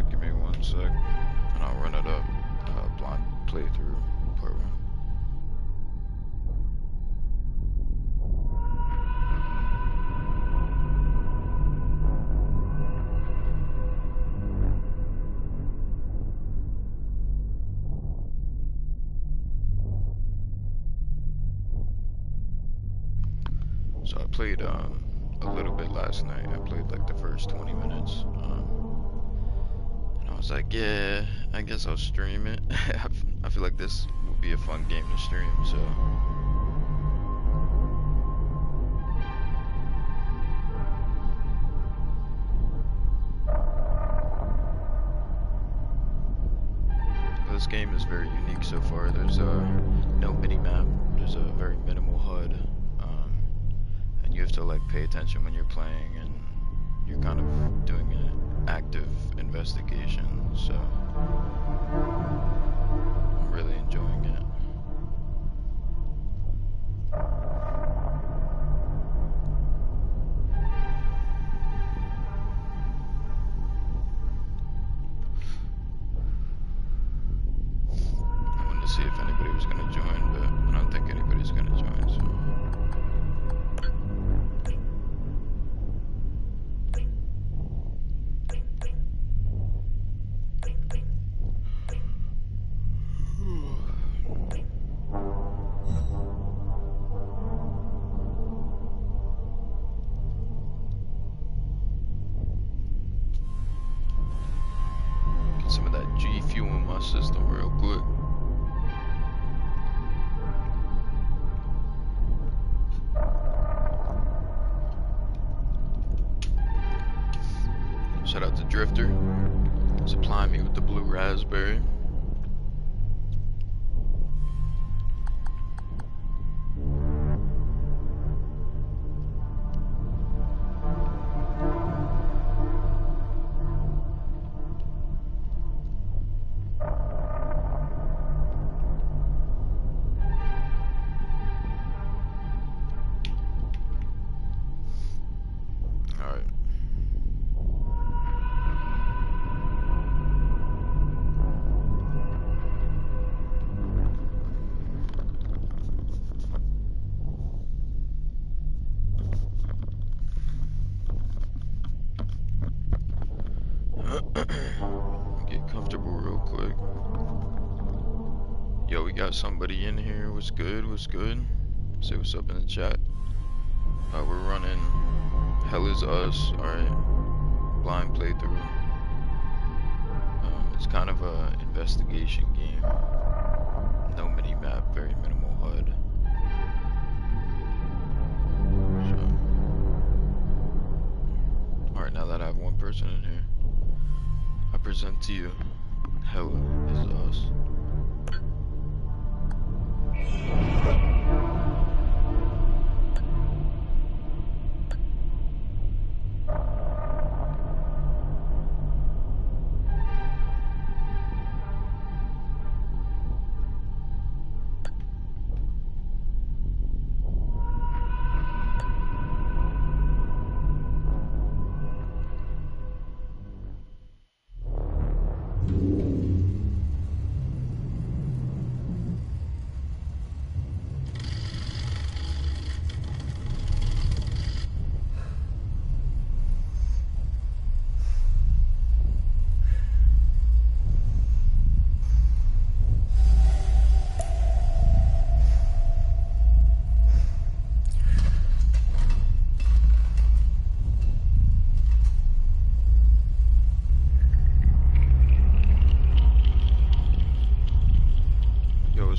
Give me 1 sec, and I'll run it up. Blind playthrough part 1. So I played a little bit last night. I played like the first 20 minutes. And I was like, yeah, I guess I'll stream it. I feel like this would be a fun game to stream, so. This game is very unique so far. There's no mini-map. There's a very minimal HUD. And you have to like pay attention when you're playing, and you're kind of doing an active investigation, so I'm really enjoying it. I wanted to see if anybody was gonna join, but I don't think anybody's gonna join, so. Get some of that G fuel in my system real quick. Shout out to Drifter, supplying me with the blue raspberry. Alright. Get comfortable real quick. Yo, we got somebody in here. What's good? What's good? Say what's up in the chat. We're running Hell is Us. Alright. Blind playthrough. It's kind of a investigation game. No mini map, very minimal HUD. So. Alright, now that I have one person in here, I present to you Hell is Us.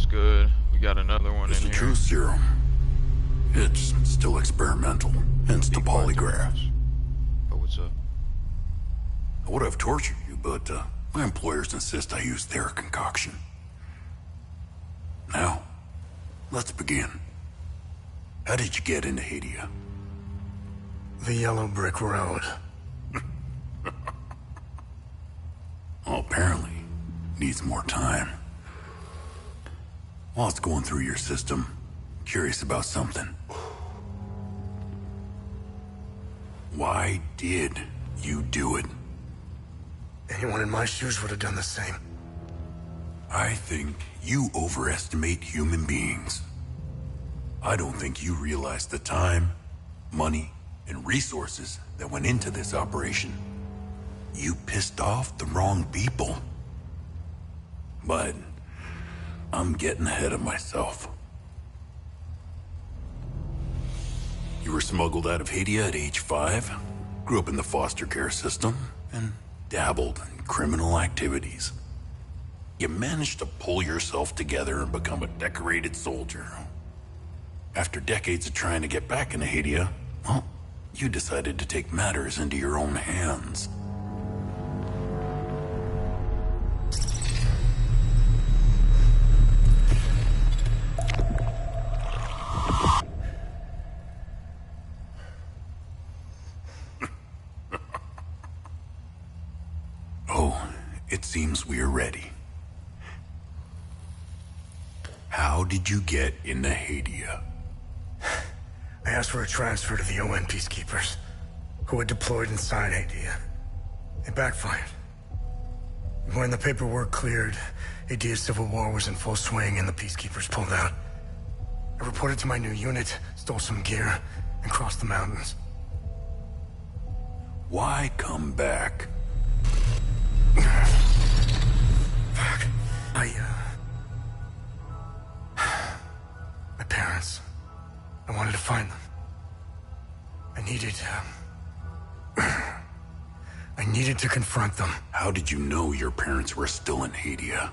Good. We got another one It's in the here. truth serum. It's still experimental, hence the polygraph. Oh, what's up? I would have tortured you, but my employers insist I use their concoction. Now, let's begin. How did you get into Hadea? The yellow brick road. Well, apparently, needs more time. While it's going through your system, curious about something. Why did you do it? Anyone in my shoes would have done the same. I think you overestimate human beings. I don't think you realize the time, money, and resources that went into this operation. You pissed off the wrong people. But I'm getting ahead of myself. You were smuggled out of Hadea at age 5, grew up in the foster care system, and dabbled in criminal activities. You managed to pull yourself together and become a decorated soldier. After decades of trying to get back into Hadea, well, you decided to take matters into your own hands. Oh, it seems we are ready. How did you get into Hadea? I asked for a transfer to the UN peacekeepers, who had deployed inside Hadea. It backfired. When the paperwork cleared, Hadea's civil war was in full swing and the peacekeepers pulled out. I reported to my new unit, stole some gear, and crossed the mountains. Why come back? Fuck. My parents. I wanted to find them. I needed to confront them. How did you know your parents were still in Hadea?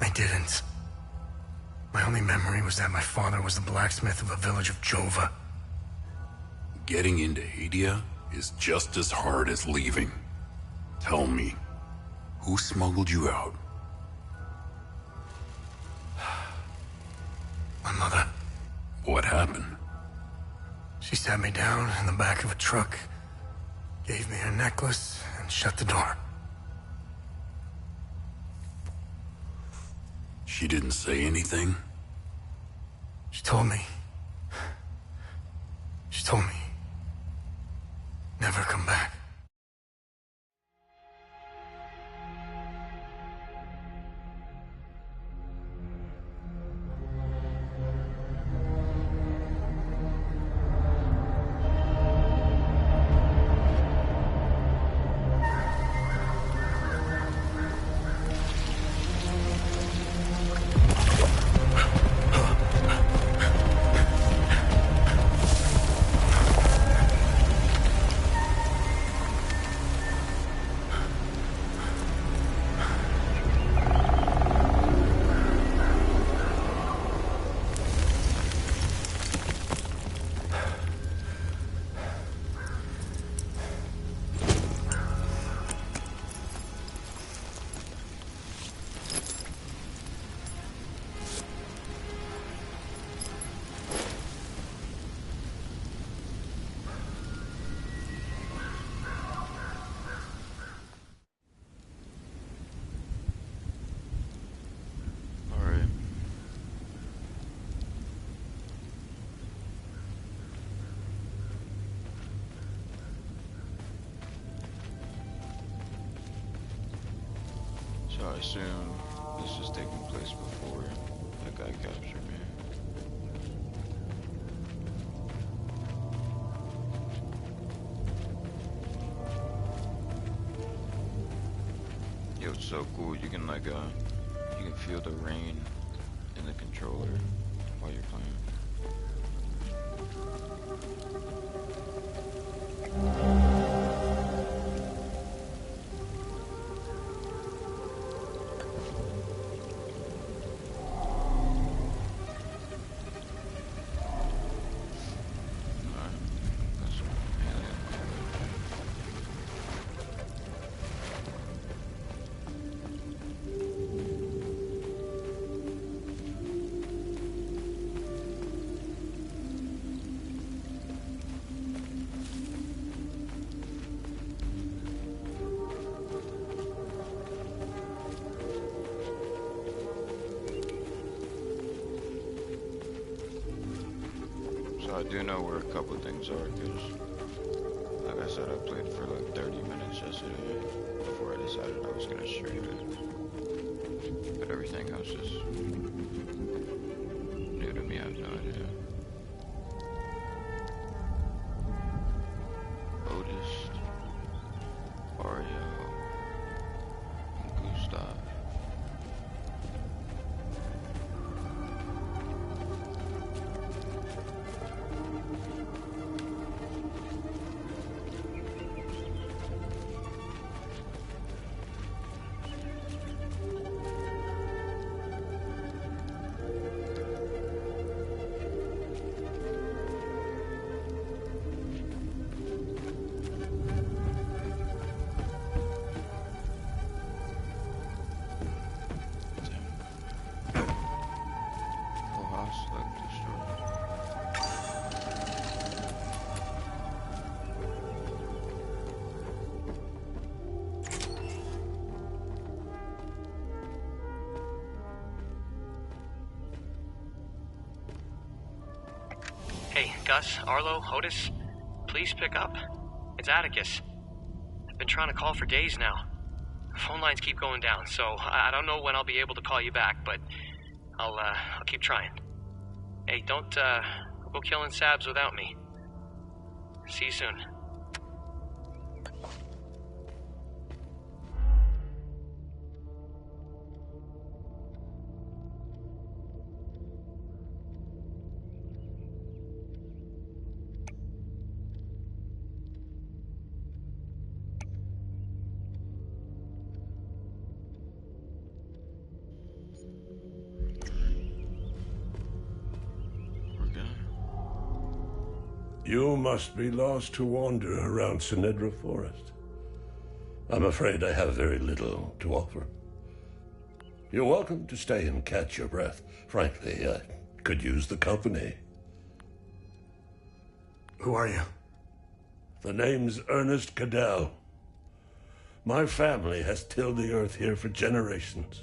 I didn't. My only memory was that my father was the blacksmith of a village of Jova. Getting into Hadea is just as hard as leaving. Tell me, who smuggled you out? My mother. What happened? She sat me down in the back of a truck, gave me a necklace, and shut the door. She didn't say anything? She told me, never come back. So I assume this is taking place before that guy captured me. Yo, it's so cool. You can like you can feel the rain in the controller while you're playing. I do know where a couple of things are, because like I said, I played for like 30 minutes yesterday before I decided I was gonna stream it. But everything else is new to me, I have no idea. Otis, Mario, and Gustav. Hey, Gus, Arlo, Otis, please pick up. It's Atticus. I've been trying to call for days now. Phone lines keep going down, so I don't know when I'll be able to call you back, but I'll keep trying. Hey, don't go killing Sabs without me. See you soon. You must be lost to wander around Sinedra Forest. I'm afraid I have very little to offer. You're welcome to stay and catch your breath. Frankly, I could use the company. Who are you? The name's Ernest Cadell. My family has tilled the earth here for generations.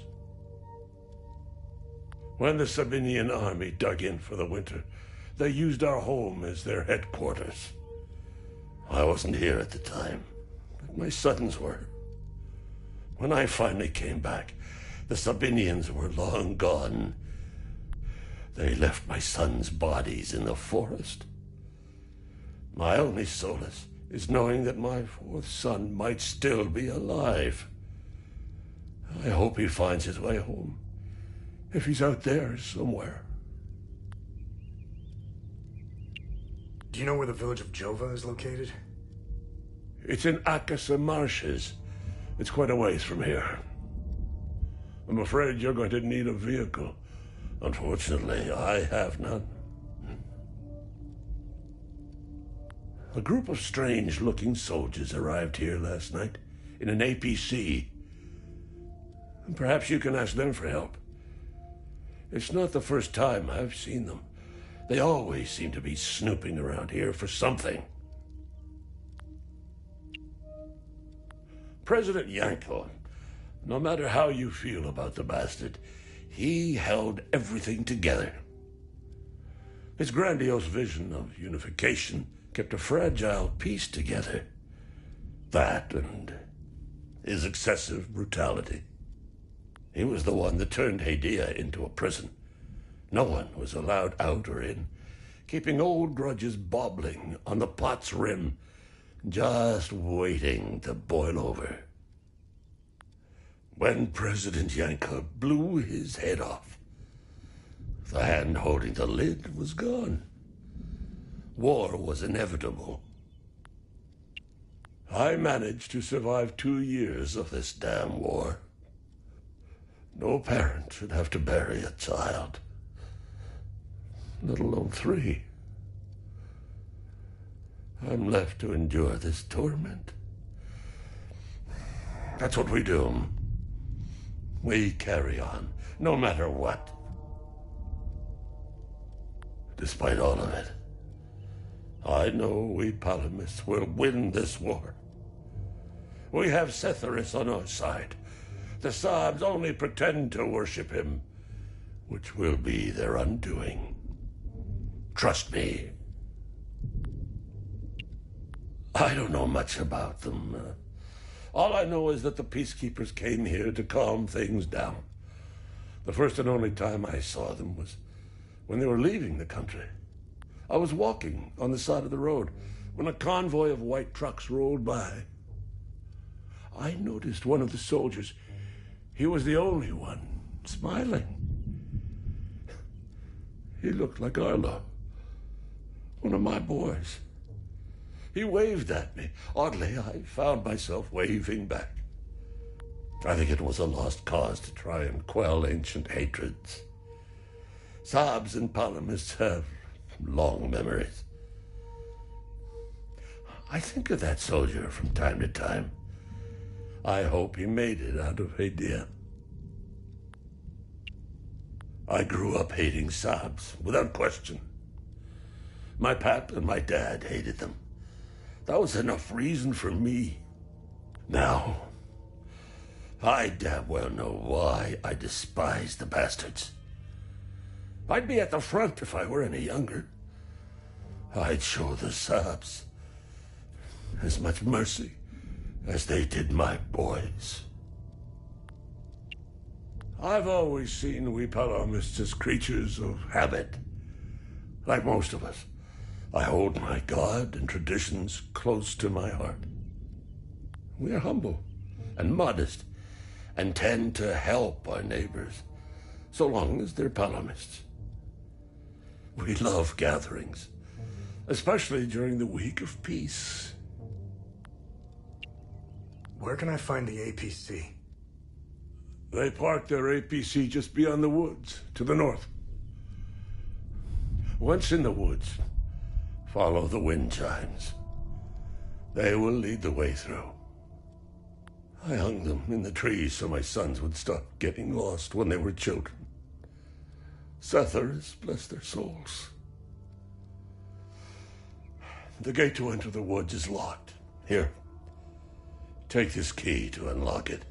When the Sabinian army dug in for the winter, they used our home as their headquarters. I wasn't here at the time, but my sons were. When I finally came back, the Sabinians were long gone. They left my sons' bodies in the forest. My only solace is knowing that my fourth son might still be alive. I hope he finds his way home, if he's out there somewhere. Do you know where the village of Jova is located? It's in Akasa Marshes. It's quite a ways from here. I'm afraid you're going to need a vehicle. Unfortunately, I have none. A group of strange-looking soldiers arrived here last night in an APC. Perhaps you can ask them for help. It's not the first time I've seen them. They always seem to be snooping around here for something. President Yanko, no matter how you feel about the bastard, he held everything together. His grandiose vision of unification kept a fragile peace together. That and his excessive brutality. He was the one that turned Hadea into a prison. No one was allowed out or in, keeping old grudges bobbling on the pot's rim, just waiting to boil over. When President Yanko blew his head off, the hand holding the lid was gone. War was inevitable. I managed to survive 2 years of this damn war. No parent should have to bury a child, let alone 3. I'm left to endure this torment. That's what we do. We carry on, no matter what. Despite all of it, I know we Palamists will win this war. We have Setharis on our side. The Sabs only pretend to worship him, which will be their undoing. Trust me. I don't know much about them. All I know is that the peacekeepers came here to calm things down. The first and only time I saw them was when they were leaving the country. I was walking on the side of the road when a convoy of white trucks rolled by. I noticed one of the soldiers. He was the only one smiling. He looked like Arlo, one of my boys. He waved at me. Oddly, I found myself waving back. I think it was a lost cause to try and quell ancient hatreds. Saabs and Palamists have long memories. I think of that soldier from time to time. I hope he made it out of Hadea. I grew up hating Saabs, without question. My pap and my dad hated them. That was enough reason for me. Now, I damn well know why I despise the bastards. I'd be at the front if I were any younger. I'd show the Saabs as much mercy as they did my boys. I've always seen we Palamists as creatures of habit. Like most of us, I hold my God and traditions close to my heart. We are humble and modest and tend to help our neighbors, so long as they're Palamists. We love gatherings, especially during the week of peace. Where can I find the APC? They park their APC just beyond the woods, to the north. Once in the woods, follow the wind chimes. They will lead the way through. I hung them in the trees so my sons would stop getting lost when they were children. Setharus, bless their souls. The gate to enter the woods is locked. Here, take this key to unlock it.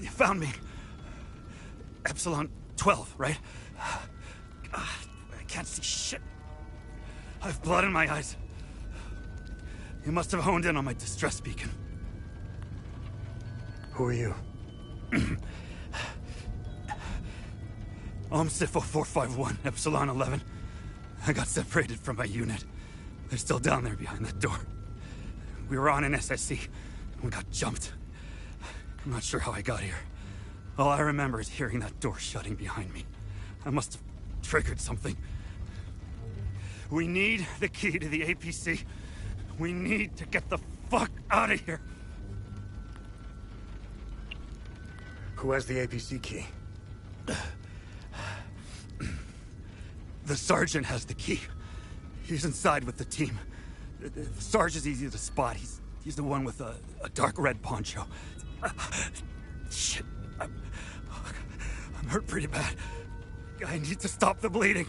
You found me. Epsilon 12, right? God, I can't see shit. I have blood in my eyes. You must have honed in on my distress beacon. Who are you? Sifo 451, Epsilon 11. I got separated from my unit. They're still down there behind that door. We were on an SSC, and we got jumped. I'm not sure how I got here. All I remember is hearing that door shutting behind me. I must have triggered something. We need the key to the APC. We need to get the fuck out of here. Who has the APC key? The sergeant has the key. He's inside with the team. The Sarge is easy to spot. He's the one with a dark red poncho. Shit. I'm hurt pretty bad. I need to stop the bleeding.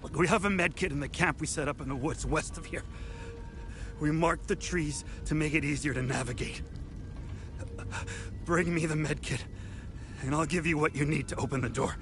Look, we have a med kit in the camp we set up in the woods west of here. We marked the trees to make it easier to navigate. Bring me the med kit, and I'll give you what you need to open the door.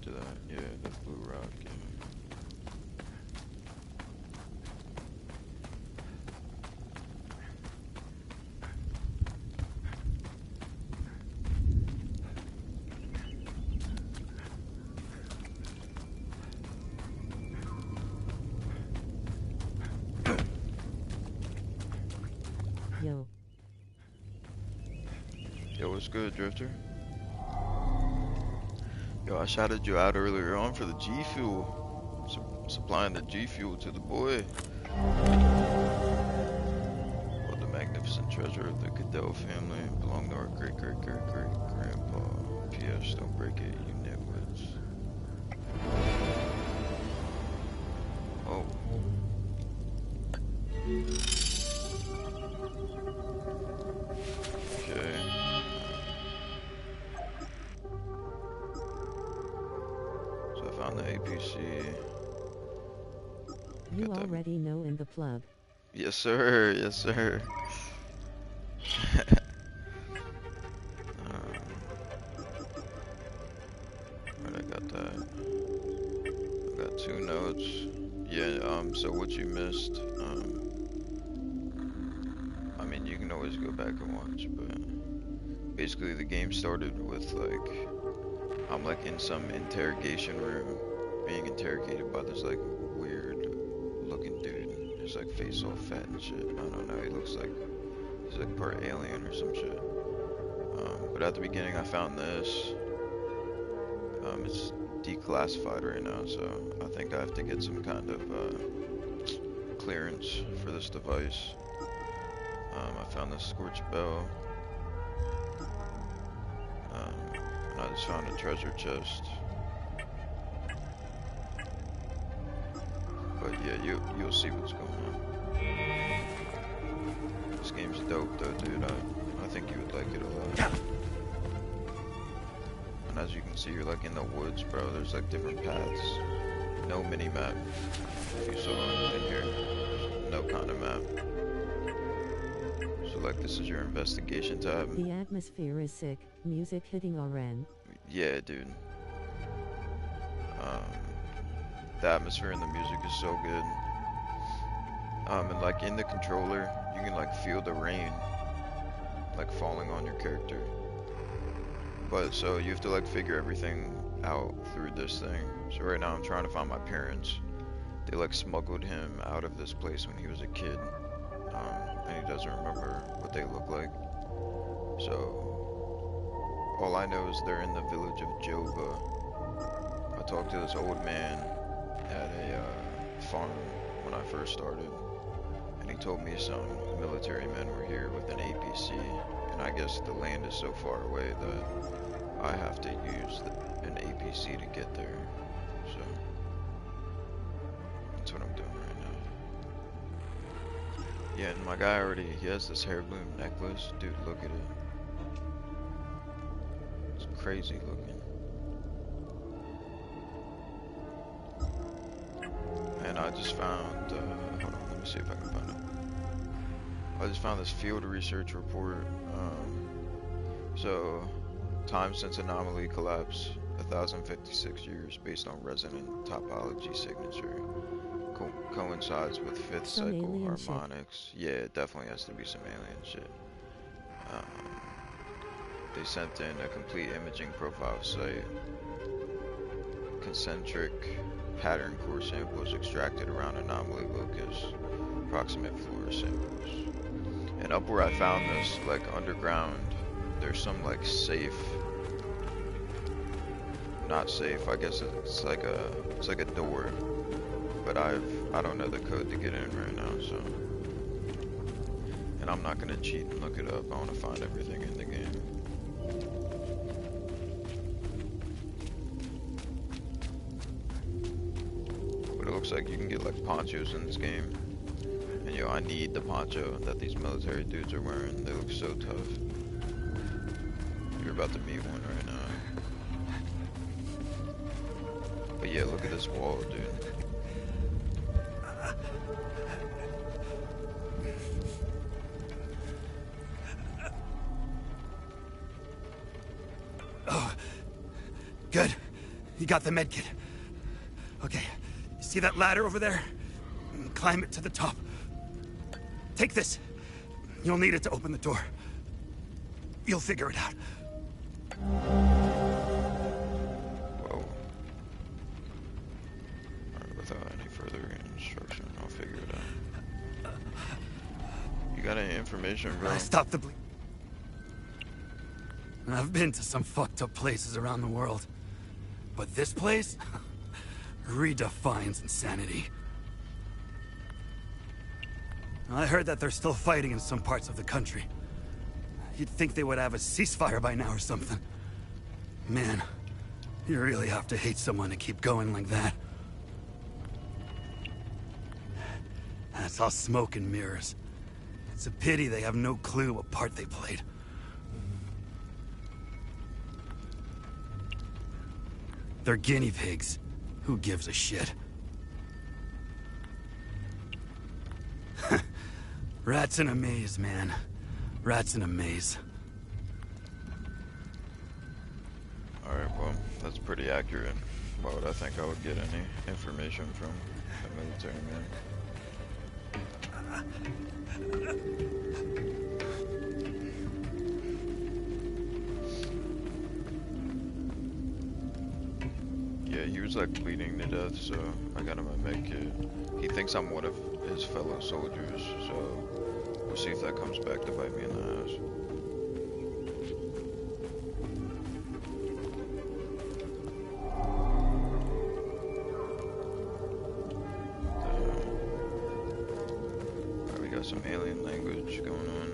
to that. Yeah, the Blue Rock. Yeah. Yo. Yo, what's good, Drifter? Yo, I shouted you out earlier on for the G Fuel. Supplying the G Fuel to the boy. Well, the magnificent treasure of the Cadell family belonged to our great-great-great-great-grandpa. P.S. Don't break it, you nitwits. Oh. Okay. So I found the APC. You already know in the plug. Yes, sir. Yes, sir. Right, I got that. I got 2 notes. Yeah, so what you missed, I mean, you can always go back and watch, but basically the game started with, like, I'm, like, in some interrogation room, being interrogated by this, like, weird-looking dude. His, like, face all fat and shit. I don't know, he looks like he's, like, part alien or some shit. But at the beginning I found this. It's declassified right now, so I think I have to get some kind of clearance for this device. I found this Scorched Bell. And I just found a treasure chest. But yeah, you'll see what's going on. This game's dope though, dude. I think you would like it a lot. And as you can see, you're like in the woods, bro. There's like different paths. No mini-map. If you saw in here, there's no kind of map. So like this is your investigation tab. The atmosphere is sick. Music hitting RN. Yeah, dude. The atmosphere and the music is so good. And like in the controller, you can like feel the rain like falling on your character. But so you have to like figure everything out through this thing. So right now I'm trying to find my parents. They like smuggled him out of this place when he was a kid. And he doesn't remember what they look like. So all I know is they're in the village of Jova. I talked to this old man at a farm when I first started, and he told me some military men were here with an APC, and I guess the land is so far away that I have to use an APC to get there. So that's what I'm doing right now. Yeah, and my guy he has this heirloom necklace. Dude, look at it. It's crazy looking. And I just found, hold on, let me see if I can find it. I just found this field research report. So, time since anomaly collapse, 1,056 years based on resonant topology signature. Coincides with 5th cycle harmonics. Yeah, it definitely has to be some alien shit. They sent in a complete imaging profile site. Concentric pattern core samples extracted around anomaly locus, approximate floor samples. And up where I found this, like underground, there's some like safe, not safe, I guess it's like a door, but I don't know the code to get in right now, so. And I'm not gonna cheat and look it up, I wanna find everything in the game. Looks like you can get like ponchos in this game, and yo, I need the poncho that these military dudes are wearing. They look so tough. You're about to meet one right now. But yeah, look at this wall, dude. Oh, good. You got the medkit. Okay, you see that ladder over there? Climb it to the top. Take this. You'll need it to open the door. You'll figure it out. Whoa. Alright, without any further instruction, I'll figure it out. You got any information, bro? Stop the bleed. I've been to some fucked up places around the world. But this place redefines insanity. I heard that they're still fighting in some parts of the country. You'd think they would have a ceasefire by now or something. Man, you really have to hate someone to keep going like that. That's all smoke and mirrors. It's a pity they have no clue what part they played. They're guinea pigs. Who gives a shit? Rats in a maze, man. Rats in a maze. Alright, well, that's pretty accurate. Why would I think I would get any information from the military, man? Yeah, he was like bleeding to death, so I got him a med kit. He thinks I'm one of his fellow soldiers, so we'll see if that comes back to bite me in the ass. Alright, we got some alien language going on.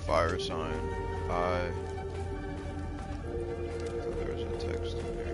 Fire sign, I. There's a text in here.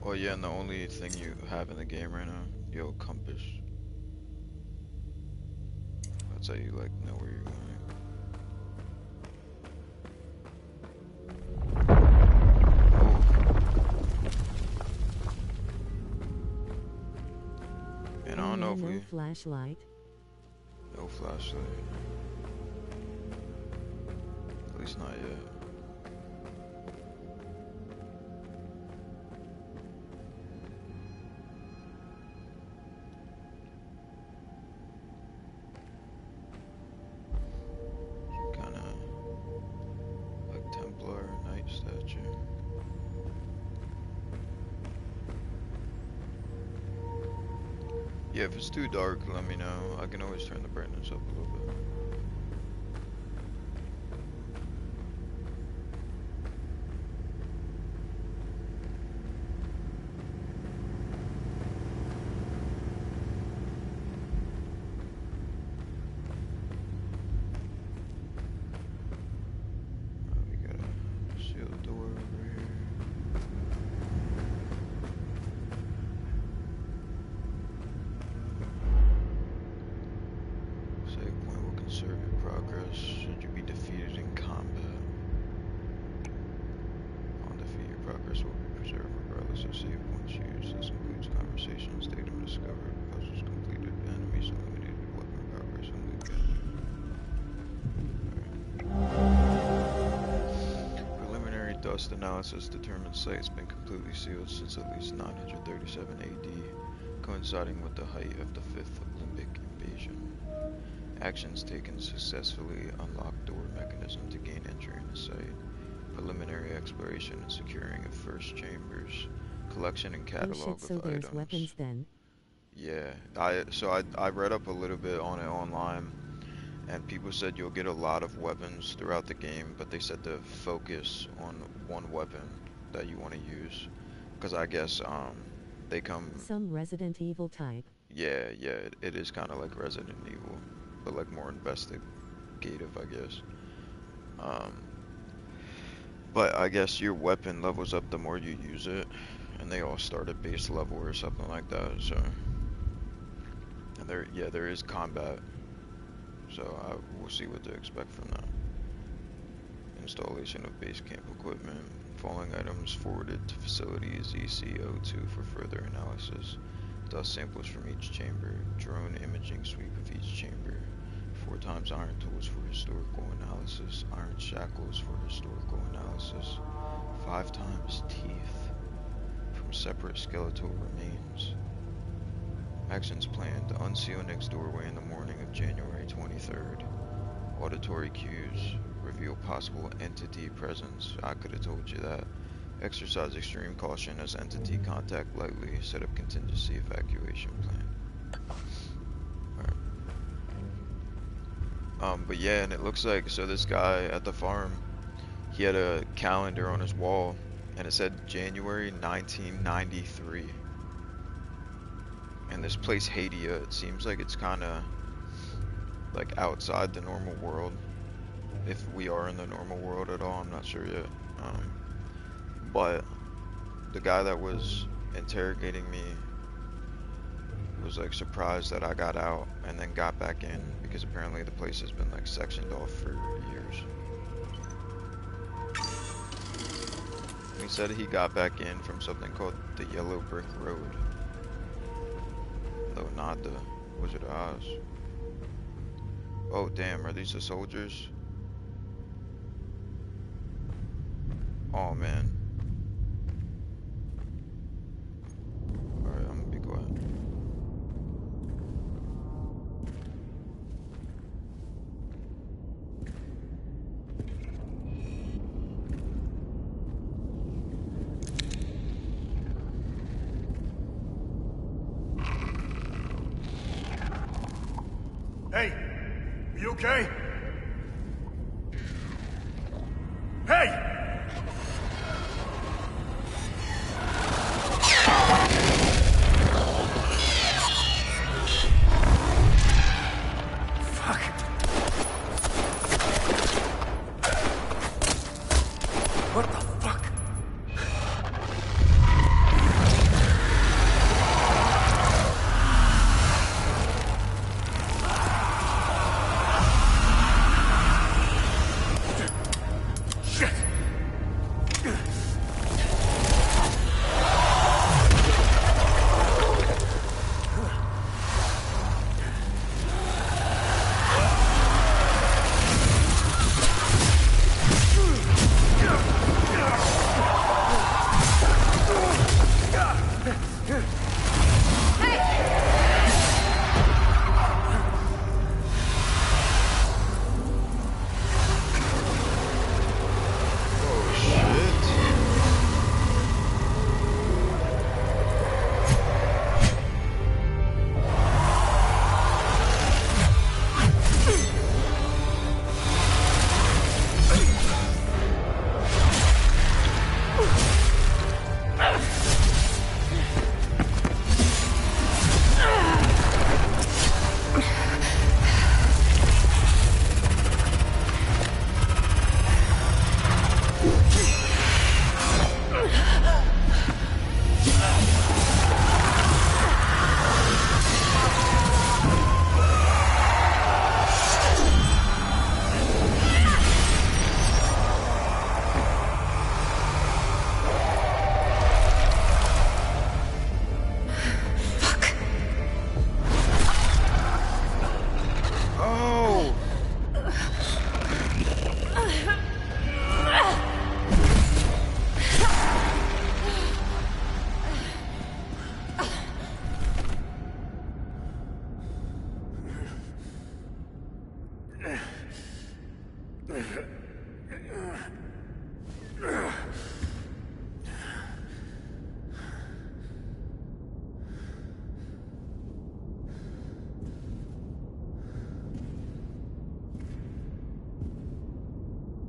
Oh yeah, and the only thing you have in the game right now, yo, compass. That's how you like know where you're going. Oh. And I don't know if No flashlight. No flashlight. At least not yet. Yeah, if it's too dark, let me know. I can always turn the brightness up a little bit. We got a sealed door over here. Conserve your progress should you be defeated in combat. On defeat, your progress will be preserved regardless of save points used. This includes conversations, data discovered, dust analysis determines site has been completely sealed since at least 937 AD, coinciding with the height of the 5th Limbic invasion. Actions taken successfully unlock door mechanism to gain entry in the site. Preliminary exploration and securing of first chambers. Collection and Oh catalog shit, so of there's items. weapons then. Yeah, I read up a little bit on it online, and people said you'll get a lot of weapons throughout the game, but they said to focus on one weapon that you want to use, because I guess they come. Some Resident Evil type. Yeah, it is kind of like Resident Evil, but like more investigative, I guess. Um, but I guess your weapon levels up the more you use it, and they all start at base level or something like that. So, and there is combat. So we'll see what to expect from that. Installation of base camp equipment. Following items forwarded to facilities ECO2 for further analysis. Dust samples from each chamber. Drone imaging sweep of each chamber. 4 times iron tools for historical analysis. Iron shackles for historical analysis. 5 times teeth from separate skeletal remains. Actions planned. Unseal Nick's doorway in the morning of January 23rd. Auditory cues. Reveal possible entity presence. I could have told you that. Exercise extreme caution as entity contact lightly. Set up contingency evacuation plan. Alright. But yeah, and it looks like, so this guy at the farm, he had a calendar on his wall, and it said January 1993. And this place, Hadea, it seems like it's kind of like outside the normal world. If we are in the normal world at all, I'm not sure yet. But the guy that was interrogating me was like surprised that I got out and then got back in, because apparently the place has been like sectioned off for years. He said he got back in from something called the Yellow Brick Road. Though not the Wizard of Oz. Oh damn, are these the soldiers? Oh man. Alright, I'm gonna be quiet. Hey, are you okay? Hey! What the fuck?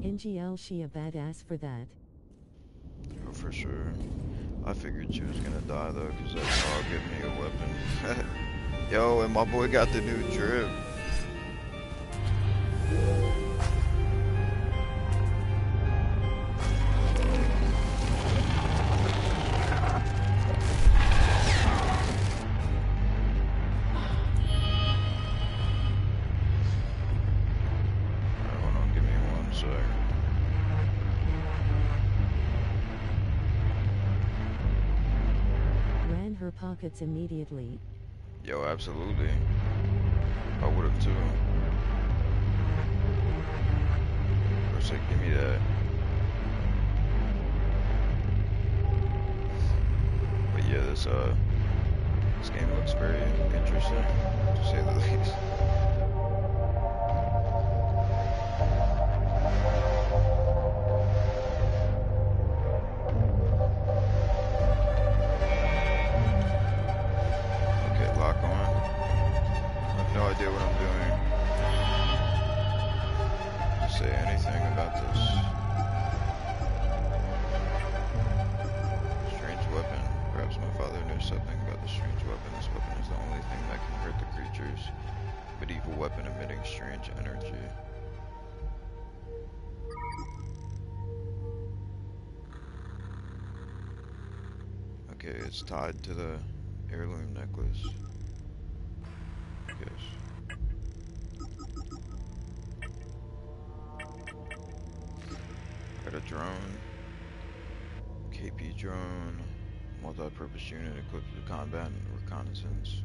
NGL, she a badass for that. Oh, for sure. I figured she was gonna die though, cause that's how I'll give me a weapon. Yo, and my boy got the new drip. Hold on, give me 1 sec. Ran her pockets immediately. Yo, absolutely. I would have too. First, like, give me that. But yeah, this game looks very interesting, to say the least. Okay, lock on. I have no idea what I'm doing. Say anything about this. Strange weapon. Perhaps my father knew something about the strange weapon. This weapon is the only thing that can hurt the creatures. Medieval weapon emitting strange energy. Okay, it's tied to the heirloom necklace. Yes. Got a drone. KP drone. Multi-purpose unit equipped with combat and reconnaissance.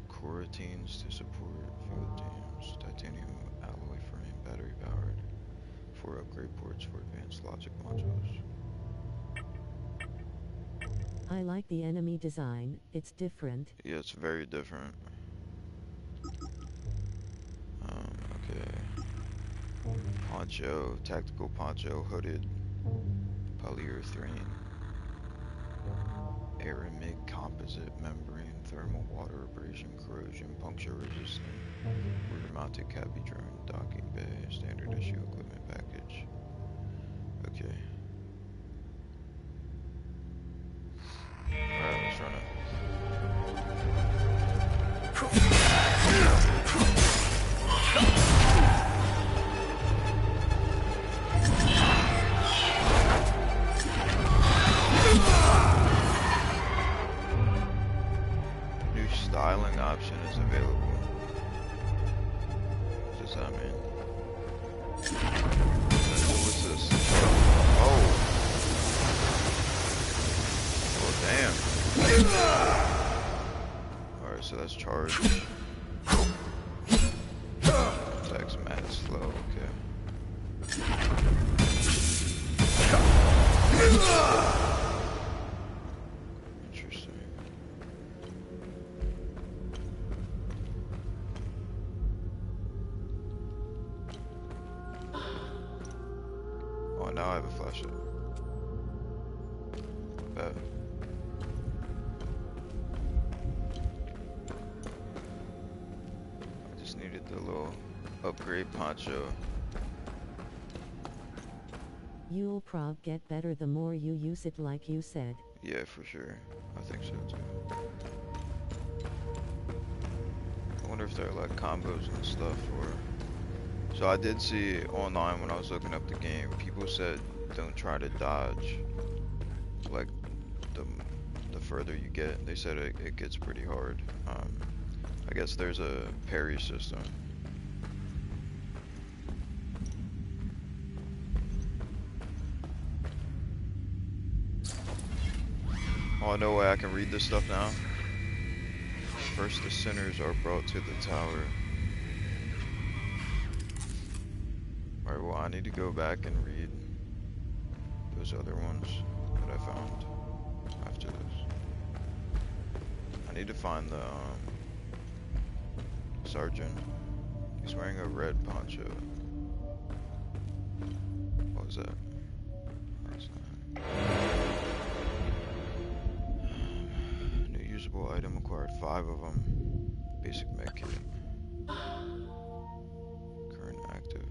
Coroutines to support field teams. Titanium alloy frame, battery powered. 4 upgrade ports for advanced logic modules. I like the enemy design, it's different. Yeah, it's very different. Okay. Poncho, tactical poncho, hooded polyurethane. Aramid composite membrane, thermal water abrasion, corrosion, puncture resistant. Rear mounted cabby drone, docking bay, standard issue equipment package. Okay. Alright, let's run it. New styling option is available. What does that mean? What's this? Oh! Oh, damn. Alright, so that's charge. Attacks mad slow, okay. Interesting. Oh, now I have a flashlight. Bet. I just needed the little upgrade poncho. You'll prob get better the more you use it, like you said. Yeah, for sure. I think so too. I wonder if there are like combos and stuff, or... So I did see online when I was looking up the game, people said don't try to dodge. Like, the further you get, they said it gets pretty hard. I guess there's a parry system. Oh, no way, I can read this stuff now. First, the sinners are brought to the tower. Alright, well, I need to go back and read those other ones that I found after this. I need to find the sergeant. He's wearing a red poncho. was that? That's not. New usable item acquired 5 of them. Basic med kit. Current active.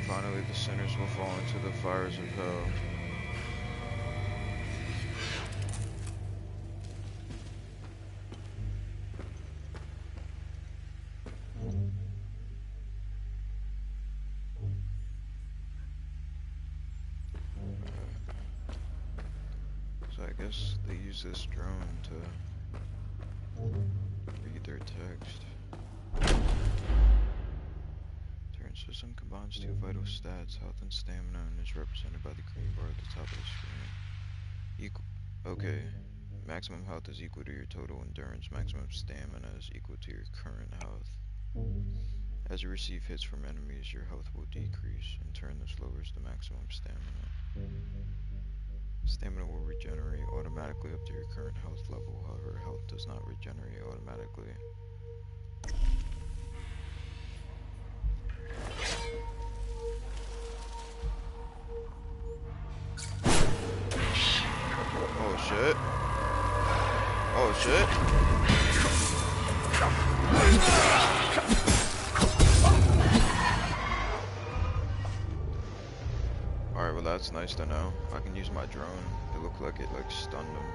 Finally, the sinners will fall into the fires of hell. So I guess they use this drone to read their text. System combines 2 vital stats, health and stamina, and is represented by the green bar at the top of the screen. Okay. Maximum health is equal to your total endurance. Maximum stamina is equal to your current health. As you receive hits from enemies, your health will decrease. In turn, this lowers the maximum stamina. Stamina will regenerate automatically up to your current health level. However, health does not regenerate automatically. Oh shit. Oh shit. Alright, well that's nice to know. I can use my drone. It looked like it stunned him.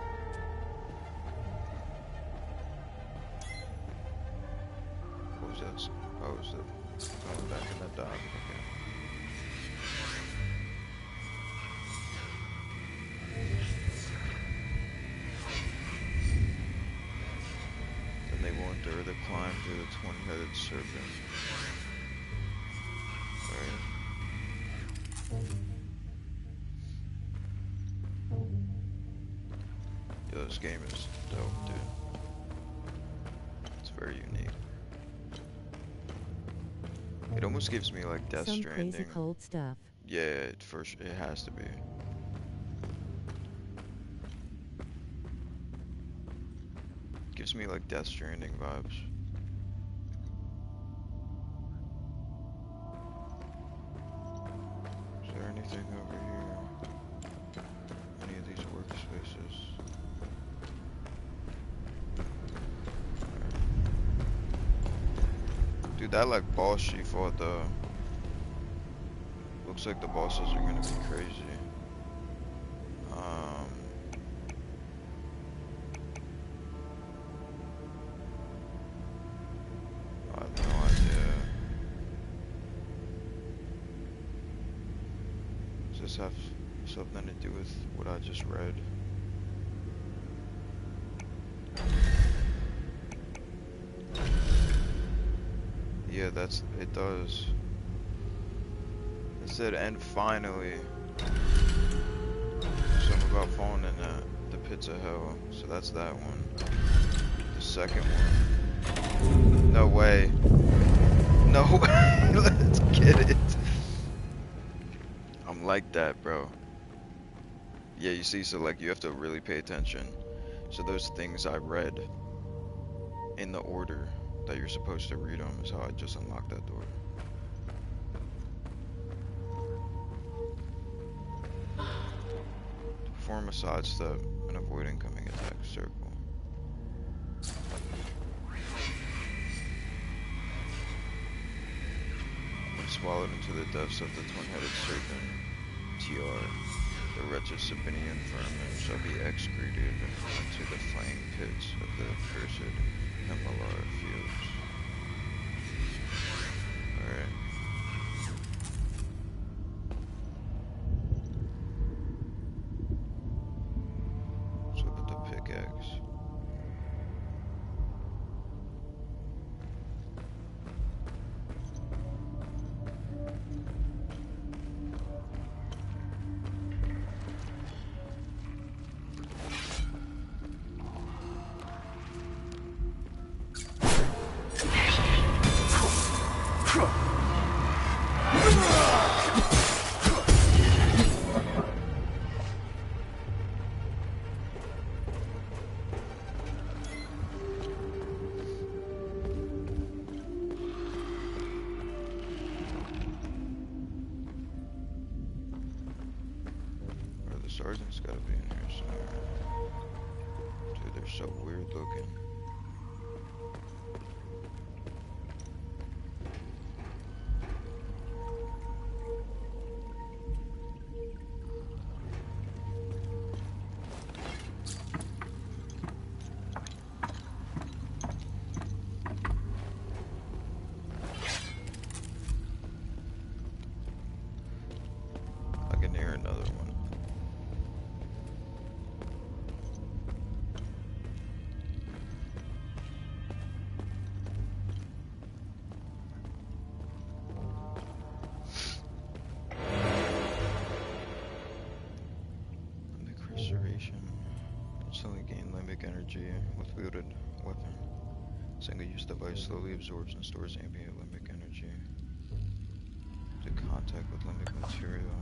What was that? Oh, was it going back in that dive? Okay. Then they will endure the climb through the twin-headed serpent. Alright. Yo, this game is dope, dude. It's very unique. It almost gives me like Death Stranding. Some crazy cold stuff. Yeah, it has to be. Gives me like Death Stranding vibes. Is there anything over here? Any of these workspaces? Dude, that like boss she fought though. Looks like the bosses are gonna be crazy. I have no idea. Does this have something to do with what I just read? Yeah, it does. It said, and finally. Something about falling in the pits of hell. So that's that one. The second one. No way. No way. Let's get it. I'm like that, bro. Yeah, you see, so like you have to really pay attention. So those things I read in the order that you're supposed to read them is how I just unlocked that door. Perform a sidestep and avoid incoming attack circle. When swallowed into the depths of the twin-headed serpent, TR. The wretched Sabinian vermin shall be excreted into the flame pits of the accursed Himalaya fields. Alright. So with the pickaxe. The sergeant's gotta be in here somewhere. Dude, they're so weird looking. I can hear another one. Limbic restoration. Instantly gain limbic energy with wielded weapon. Single-use device slowly absorbs and stores ambient limbic energy. To contact with limbic material.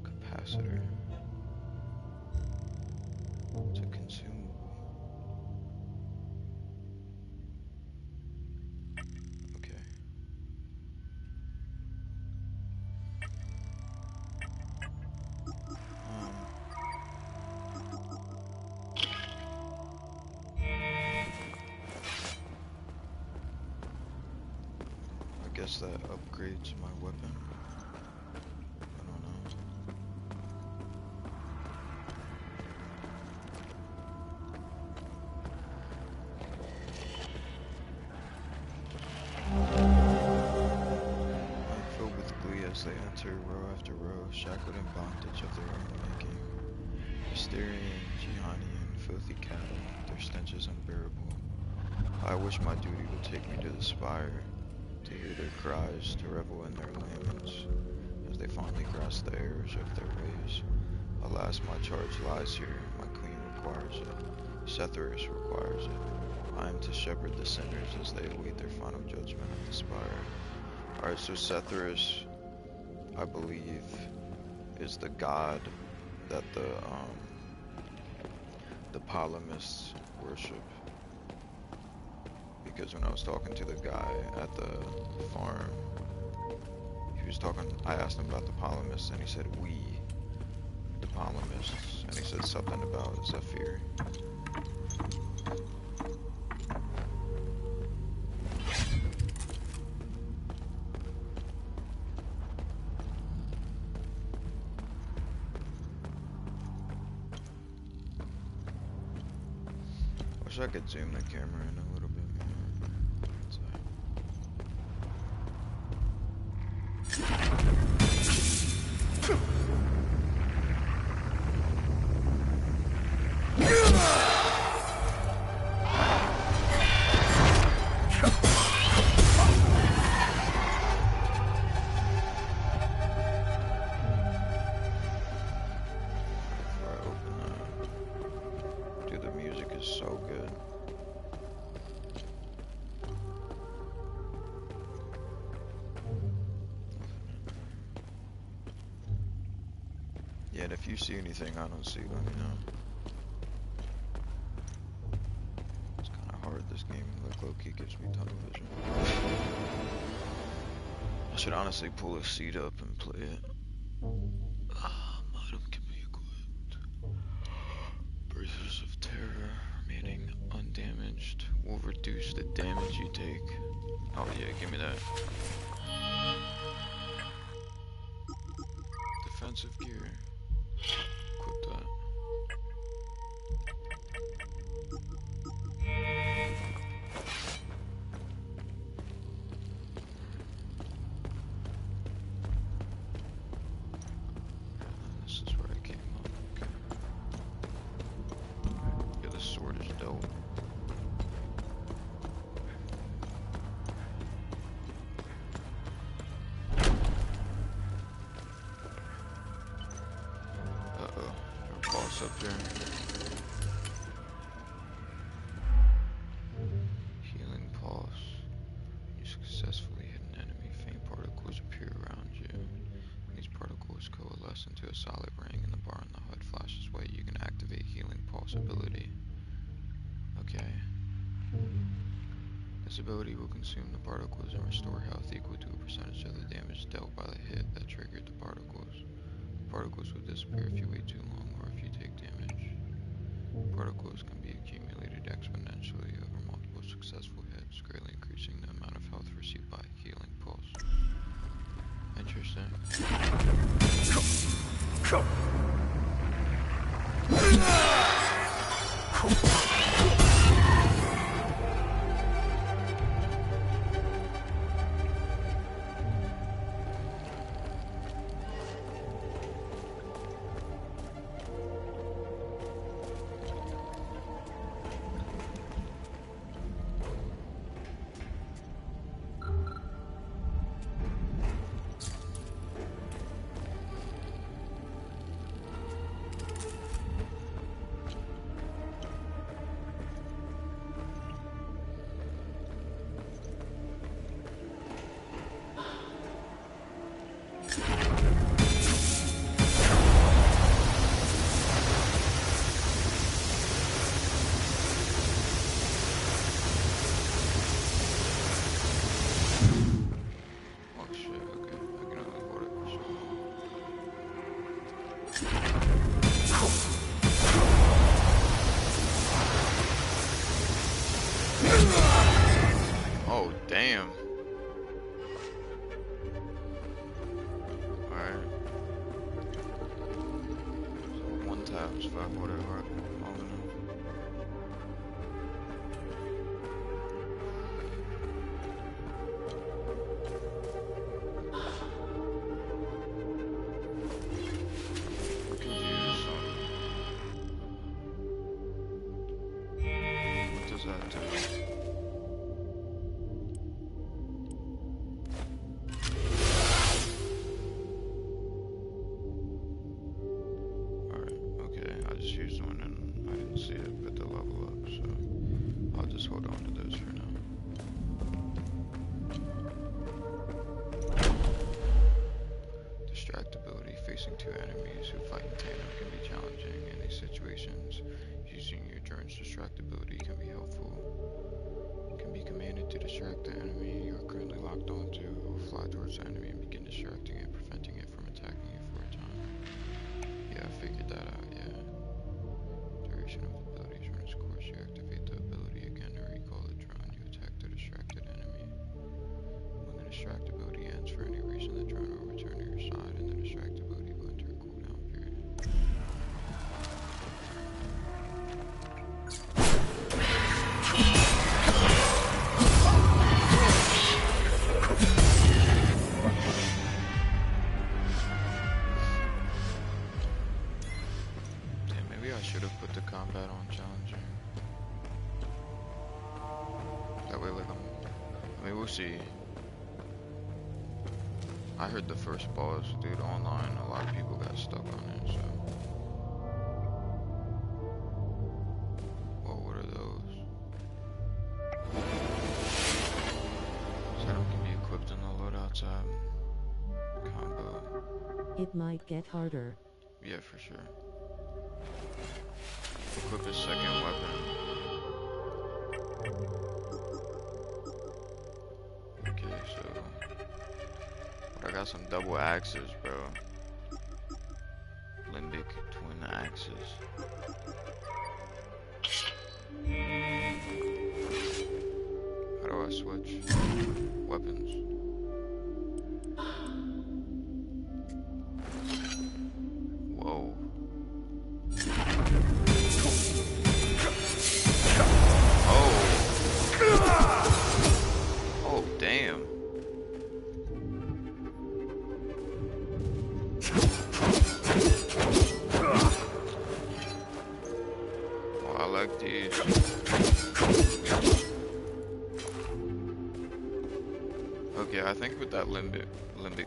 Capacitor. To consume. Okay. I guess that upgrades my weapon. I don't know. I'm filled with glee as they enter row after row, shackled in bondage of their own making. Asterian, Jihanian, filthy cattle, their stench is unbearable. I wish my duty would take me to the spire, to hear their cries, to revel in their laments, as they fondly grasp the errors of their ways. Alas, my charge lies here, my queen requires it, Cetharus requires it. I am to shepherd the sinners as they await their final judgment at the spire. Alright, so Cetharus, I believe, is the god that the Ptolemies worship. Because when I was talking to the guy at the farm, he was talking, I asked him about the Ptolemies, and he said, we, the Ptolemies, and he said something about Zephyr. Wish I could zoom the camera in a little bit more. So good. Yeah, and if you see anything I don't see, let me know. It's kind of hard, this game, like low-key gives me tunnel vision. I should honestly pull a seat up and play it. Modem can be equipped. Braces of terror, remaining Reduce the damage you take. Oh yeah, give me that. Defensive gear. Equip that. This is where I came up. Okay. Yeah, this sword is dope. Uh-oh, our boss up there. Healing pulse. You successfully hit an enemy. Faint particles appear around you. When these particles coalesce into a solid ring and the bar on the HUD flashes white, you can activate healing pulse ability. Okay. This ability will consume the particles and restore health equal to a percentage of the damage dealt by the hit that triggered the particles. Particles will disappear if you wait too long or if you take damage. Particles can be accumulated exponentially over multiple successful hits, greatly increasing the amount of health received by healing pulse. Interesting. Oh, damn. Alright. So one tap is 5 whatever. Long enough. I can use what does that do? Used one and I didn't see it put the level up, so I'll just hold on to those for now. Distractibility. Facing two enemies who fight in tandem can be challenging in these situations. Using your turn's distractibility can be helpful. It can be commanded to distract the enemy you are currently locked onto, or fly towards the enemy and begin distracting it, preventing it from attacking you for a time. Yeah, I figured that out, yeah. Duration of abilities run its course. You activate the ability again to recall the drone. You attack the distracted enemy. When the distractibility ends for any reason, the drone will return to your side and the distractibility will enter a cooldown period. Maybe I should have put the combat on challenging. That way, like, I mean, we'll see. I heard the first boss, dude, online, a lot of people got stuck on it, so. Well, what are those? Setup can be equipped in the loadout tab. Combo. It might get harder. Yeah, for sure. Equip his second weapon. Okay, so I got some double axes, bro. Limbic twin axes. weapons. Whoa. Oh, damn. Oh, I like these. Okay, I think what that limbic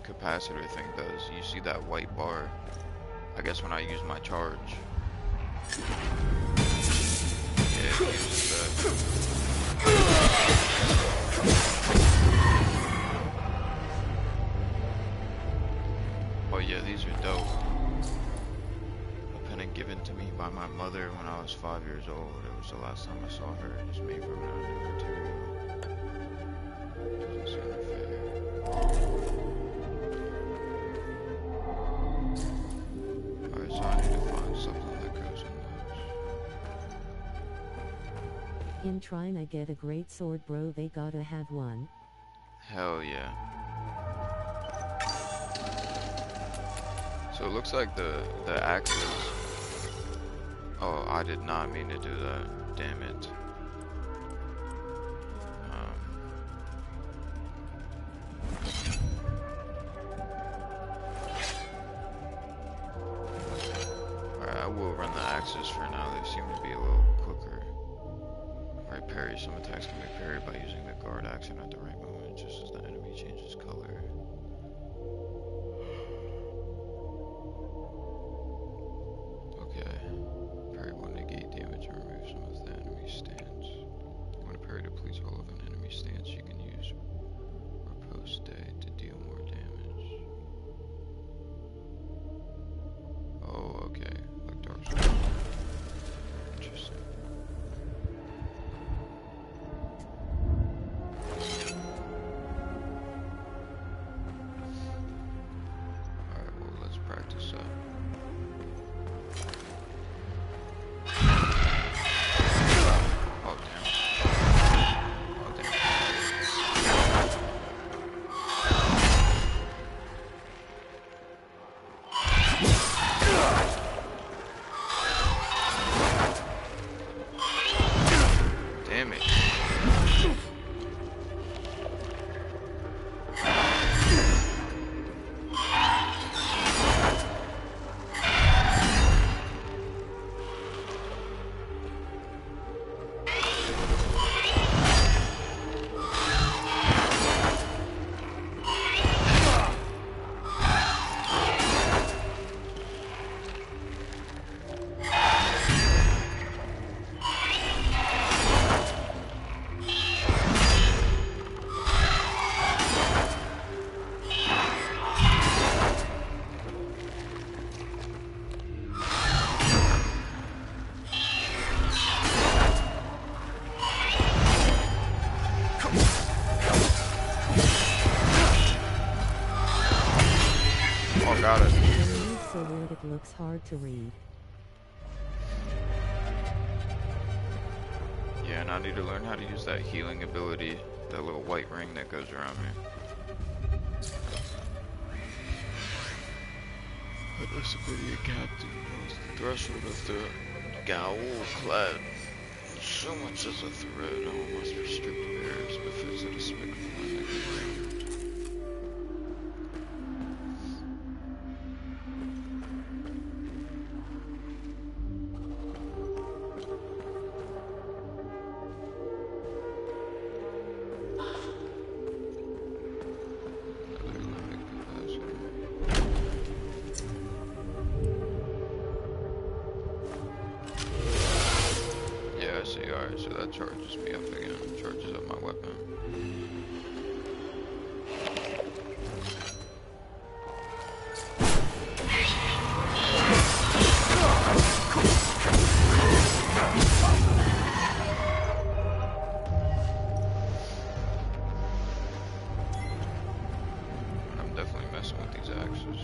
capacitor thing does, you see that white bar, I guess when I use my charge. Yeah, it uses that. Oh yeah, these are dope. A pennant given to me by my mother when I was 5 years old. It was the last time I saw her. It was made from when I was a material. Doesn't seem fair. Alright, so I need to find something that goes in those. In trying to get a great sword, bro, they gotta have one. Hell yeah. So it looks like the axes. Oh, I did not mean to do that. Damn it. Alright, I will run the axes for now. They seem to be a little quicker. Right, parry. Some attacks can be parried by using the guard action at the right moment, just as the enemy changes color. Okay. Parry will negate damage and remove some of the enemy's stance. When a parry depletes all of an enemy's stance, you can use Repose Day to deal more damage. Oh, okay. Like Dark Souls. Interesting. Alright, well, let's practice that. Oh, damn. Oh, damn. Damn it. Oh, got it. The read so weird it looks hard to read. Yeah, and I need to learn how to use that healing ability, that little white ring that goes around me. This ability, Captain, knows the threshold of the Gaul clad. So much as a thread, almost restrict bears, befits a despicable and alright, so that charges me up again, charges up my weapon. I'm definitely messing with these axes.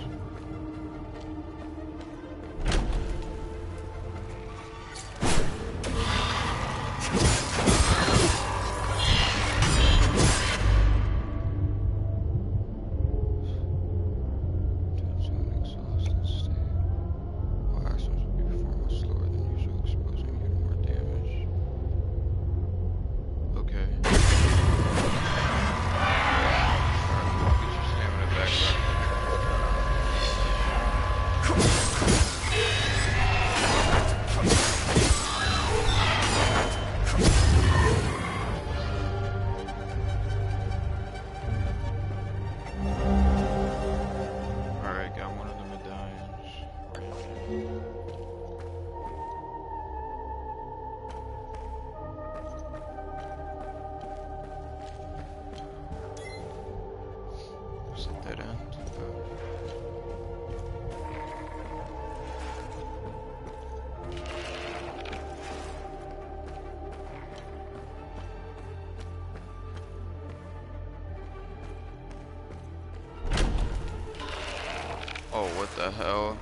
Oh, what the hell?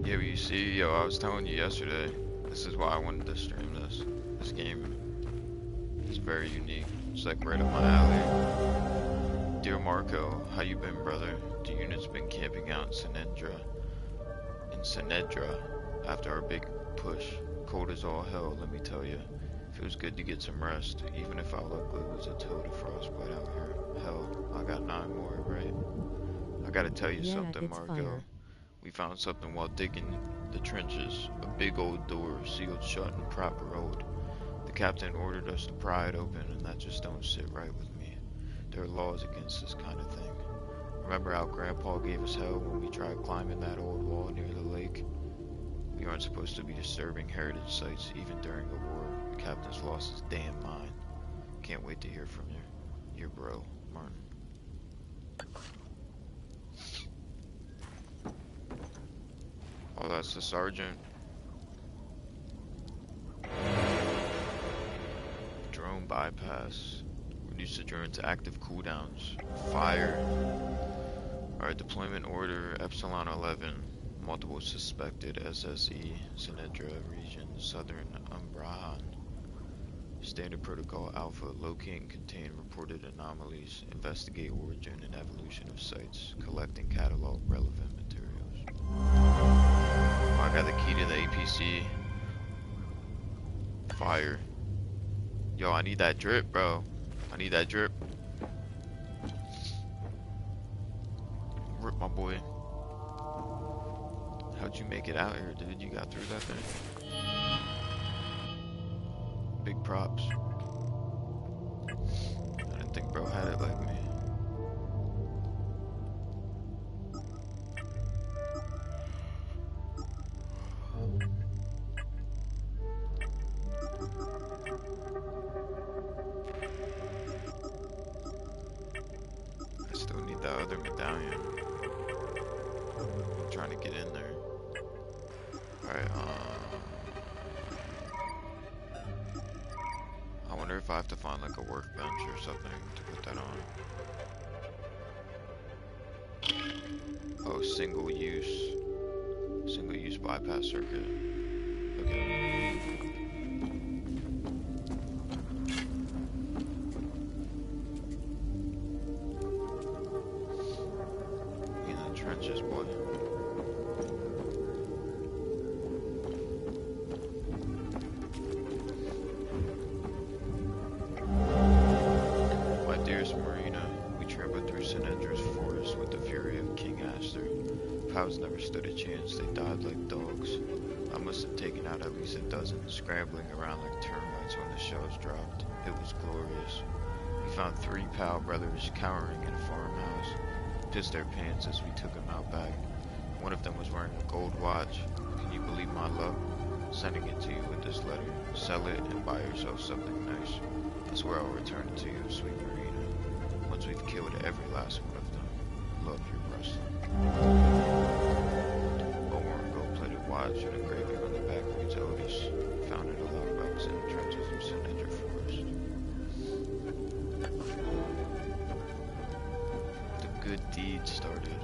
Yeah, but you see, yo, I was telling you yesterday, this is why I wanted to stream this. This game is very unique. It's like right up my alley. Dear Marco, how you been, brother? The unit's been camping out in Sinedra after our big push. Cold as all hell, let me tell you. Feels good to get some rest, even if I look like a toe to frostbite out here. Hell, I got 9 more, right? I gotta tell you something, Marco. Fire. We found something while digging the trenches. A big old door, sealed shut and proper old. The captain ordered us to pry it open, and that just don't sit right with me. There are laws against this kind of thing. Remember how Grandpa gave us hell when we tried climbing that old wall near the lake? We aren't supposed to be disturbing heritage sites, even during a war. The captain's lost his damn mind. Can't wait to hear from you. Your bro, Martin. Oh, that's the sergeant. Drone bypass. Reduce the drone to active cooldowns. Fire. Alright, deployment order Epsilon 11. Multiple suspected SSE, Sinedra region, Southern Umbrahan. Standard protocol Alpha. Locate and contain reported anomalies. Investigate origin and evolution of sites. Collect and catalog relevant materials. Oh, I got the key to the APC. Fire. Yo, I need that drip, bro. I need that drip. Rip, my boy. How'd you make it out here, dude? You got through that thing? Big props. I didn't think bro had it like me. I still need that other medallion. I'm trying to get in there. Alright, I wonder if I have to find like a workbench or something to put that on. Oh, single use bypass circuit. Okay. In the trenches, boy. My dearest Marina, we trampled through Sinedra's forest with the fury of King Aster. Pals never stood a chance, they died like dogs. I must have taken out at least a dozen, scrambling around like termites when the shells dropped. It was glorious. We found 3 pal brothers cowering in a farmhouse. Pissed their pants as we took them out back. One of them was wearing a gold watch. Can you believe my luck? Sending it to you with this letter. Sell it and buy yourself something nice. I swear I'll return it to you, sweet Marina. Once we've killed every last one of them. Love your wrestling. A worn gold-plated watch and engraving on the back reads Otis. Found in a lockbox in the trenches of Sinedra Forest. The good deed started.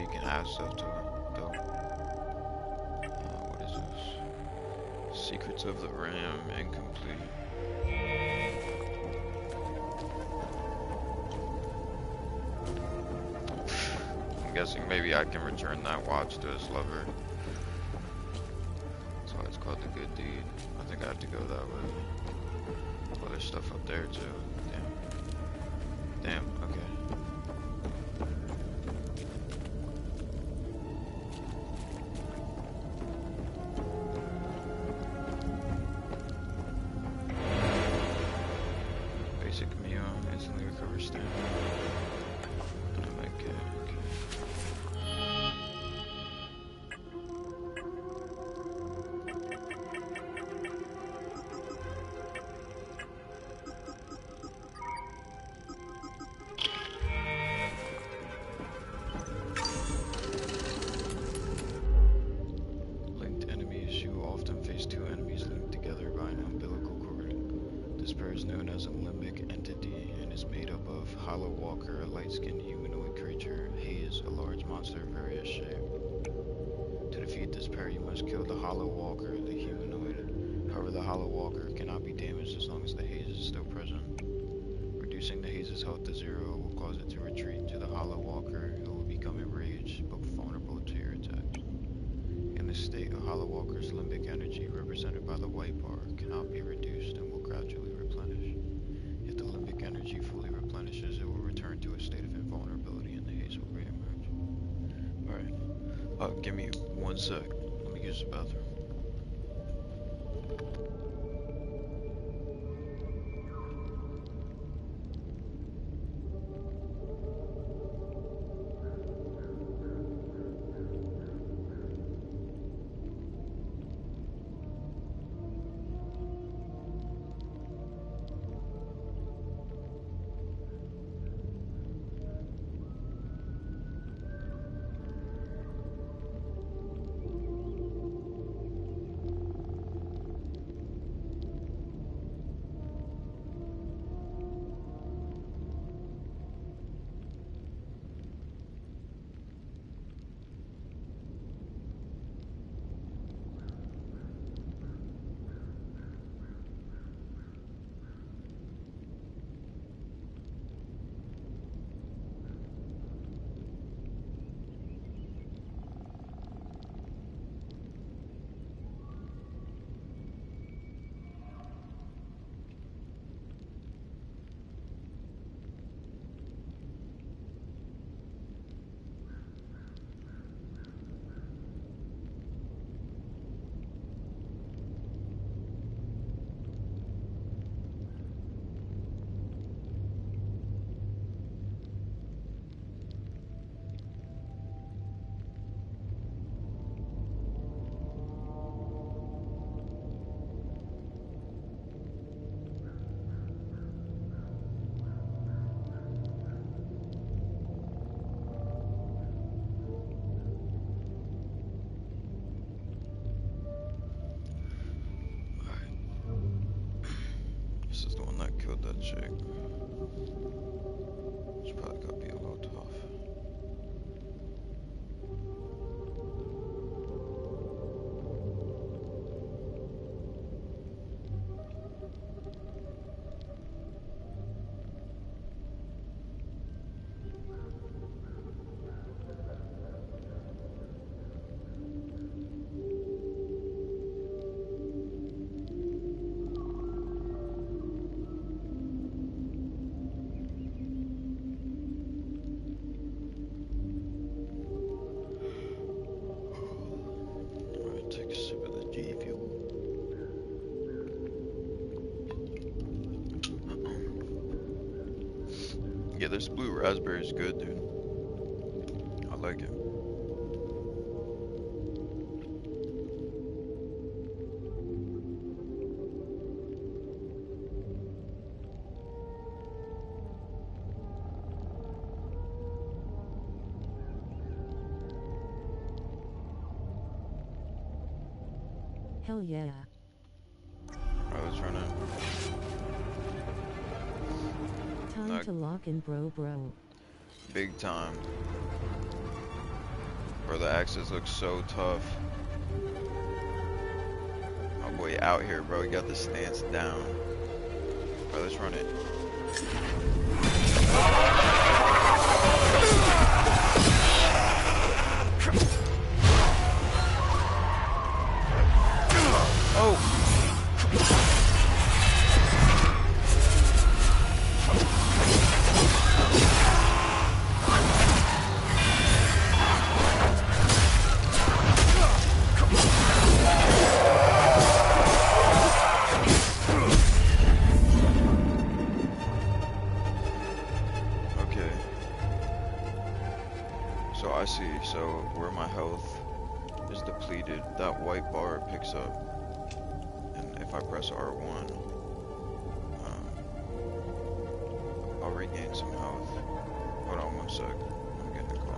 you can add stuff to it, though. What is this? Secrets of the Ram incomplete. I'm guessing maybe I can return that watch to his lover. That's why it's called the Good Deed. I think I have to go that way. Oh, there's stuff up there too. Damn. Okay. Basic meal, instantly recover stamina. And I might get, okay. Linked enemies. You will often face two enemies linked together by an umbilical cord. This pair is known as a limbic entity and is made up of Hollow Walker, a light-skinned humanoid creature, Haze, a large monster of various shape. To defeat this pair, you must kill the Hollow Walker, the humanoid. However, the Hollow Walker cannot be damaged as long as the Haze is still present. Reducing the Haze's health to 0 will cause it to retreat to the Hollow Walker, who will become enraged but vulnerable to your attacks. In this state, a Hollow Walker's limbic energy, represented by the white bar, cannot be reduced and will gradually replenish. If the limbic energy fully replenishes, it will return to a state of invulnerability and the haze will re-emerge. Alright. Give me 1 sec. Let me use the bathroom. This is the one that killed that chick. It's probably gonna be a little tough. Yeah, this blue raspberry is good, dude. I like it. Hell yeah. I was running. Time to lock in, bro. Big time. Bro, the axes look so tough. My boy out here, bro. He got the stance down. Bro, let's run it. Oh! So I see, so where my health is depleted, that white bar picks up. And if I press R1, I'll regain some health. Hold on one sec, I'm getting a call.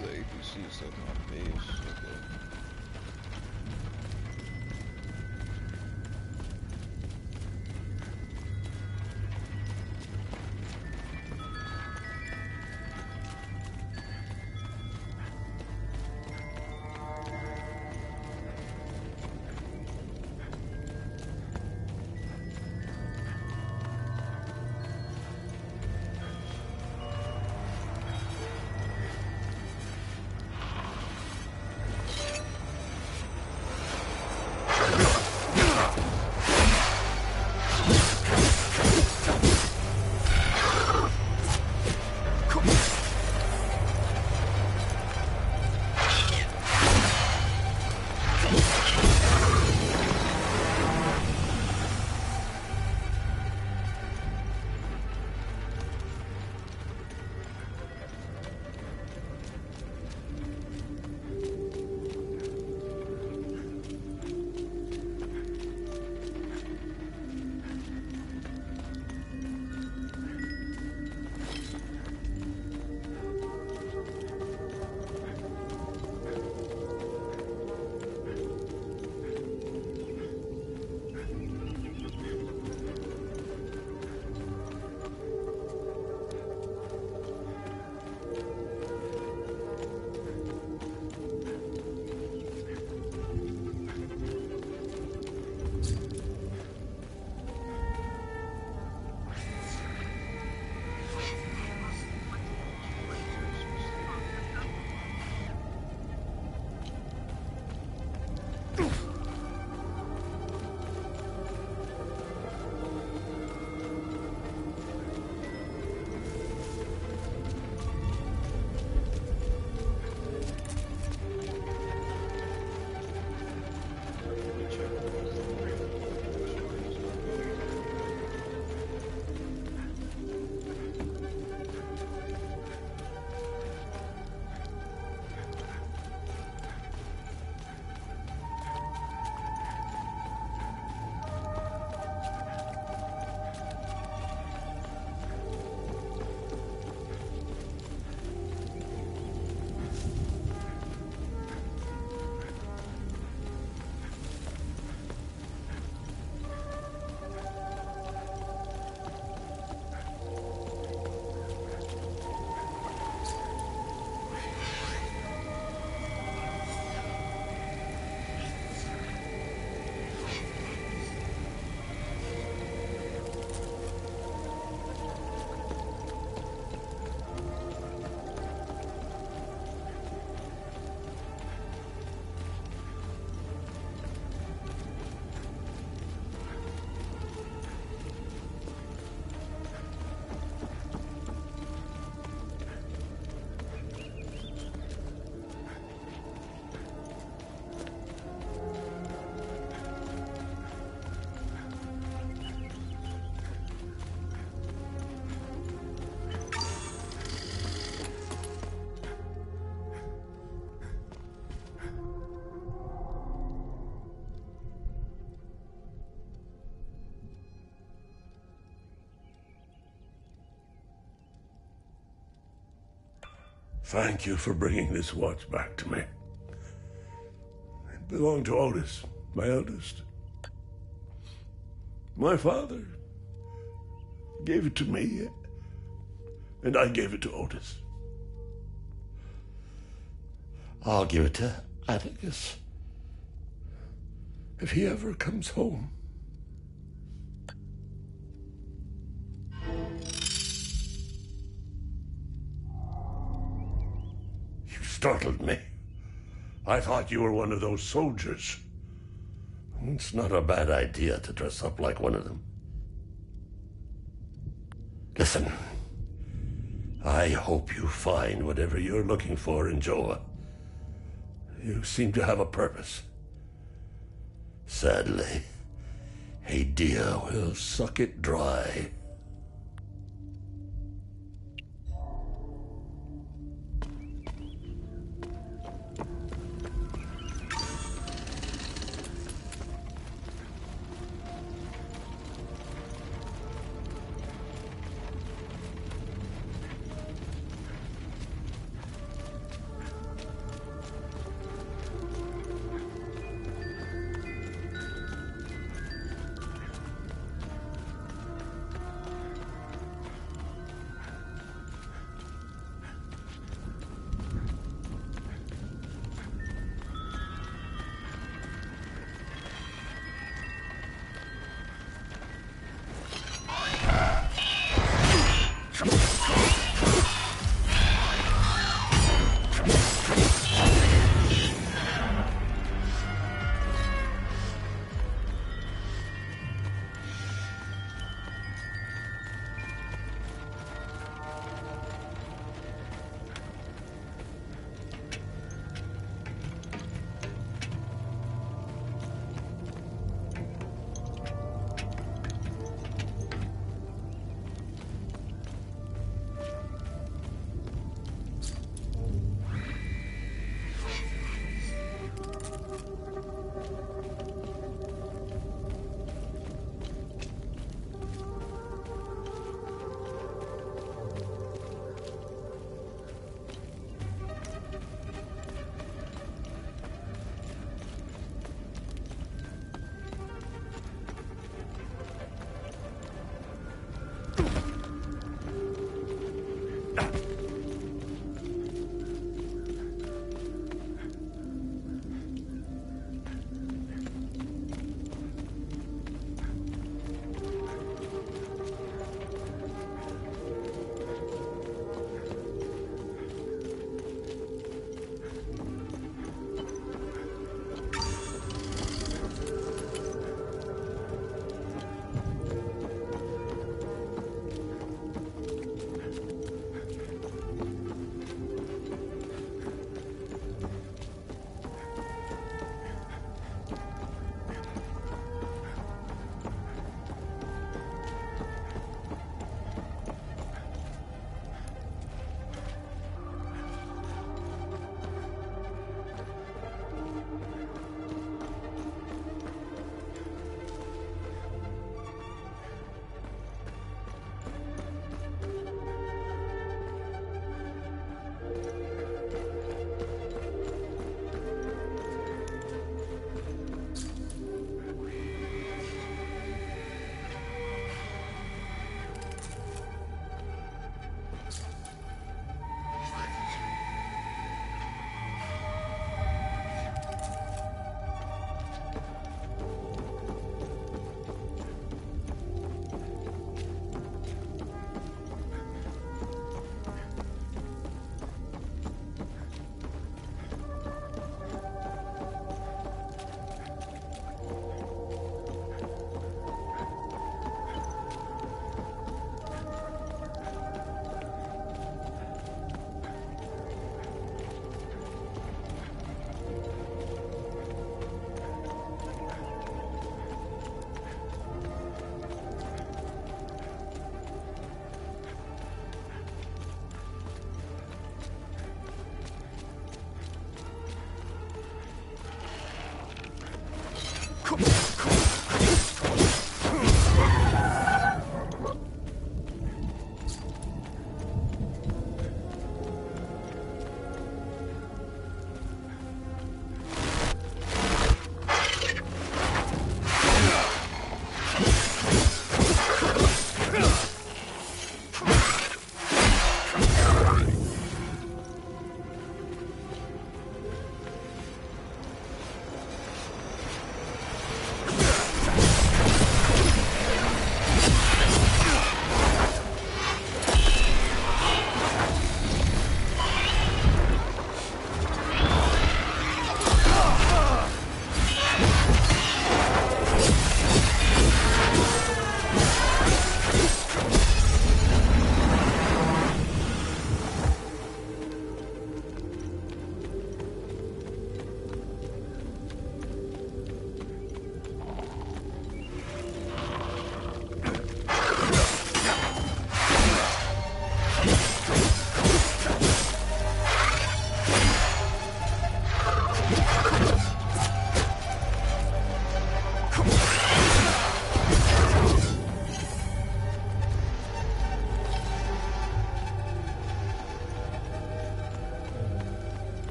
to the APC, it's like my base. Okay. Thank you for bringing this watch back to me. It belonged to Otis, my eldest. My father gave it to me, and I gave it to Otis. I'll give it to Atticus if he ever comes home. You startled me. I thought you were one of those soldiers. It's not a bad idea to dress up like one of them. Listen, I hope you find whatever you're looking for in Joa. You seem to have a purpose. Sadly, Hadea will suck it dry.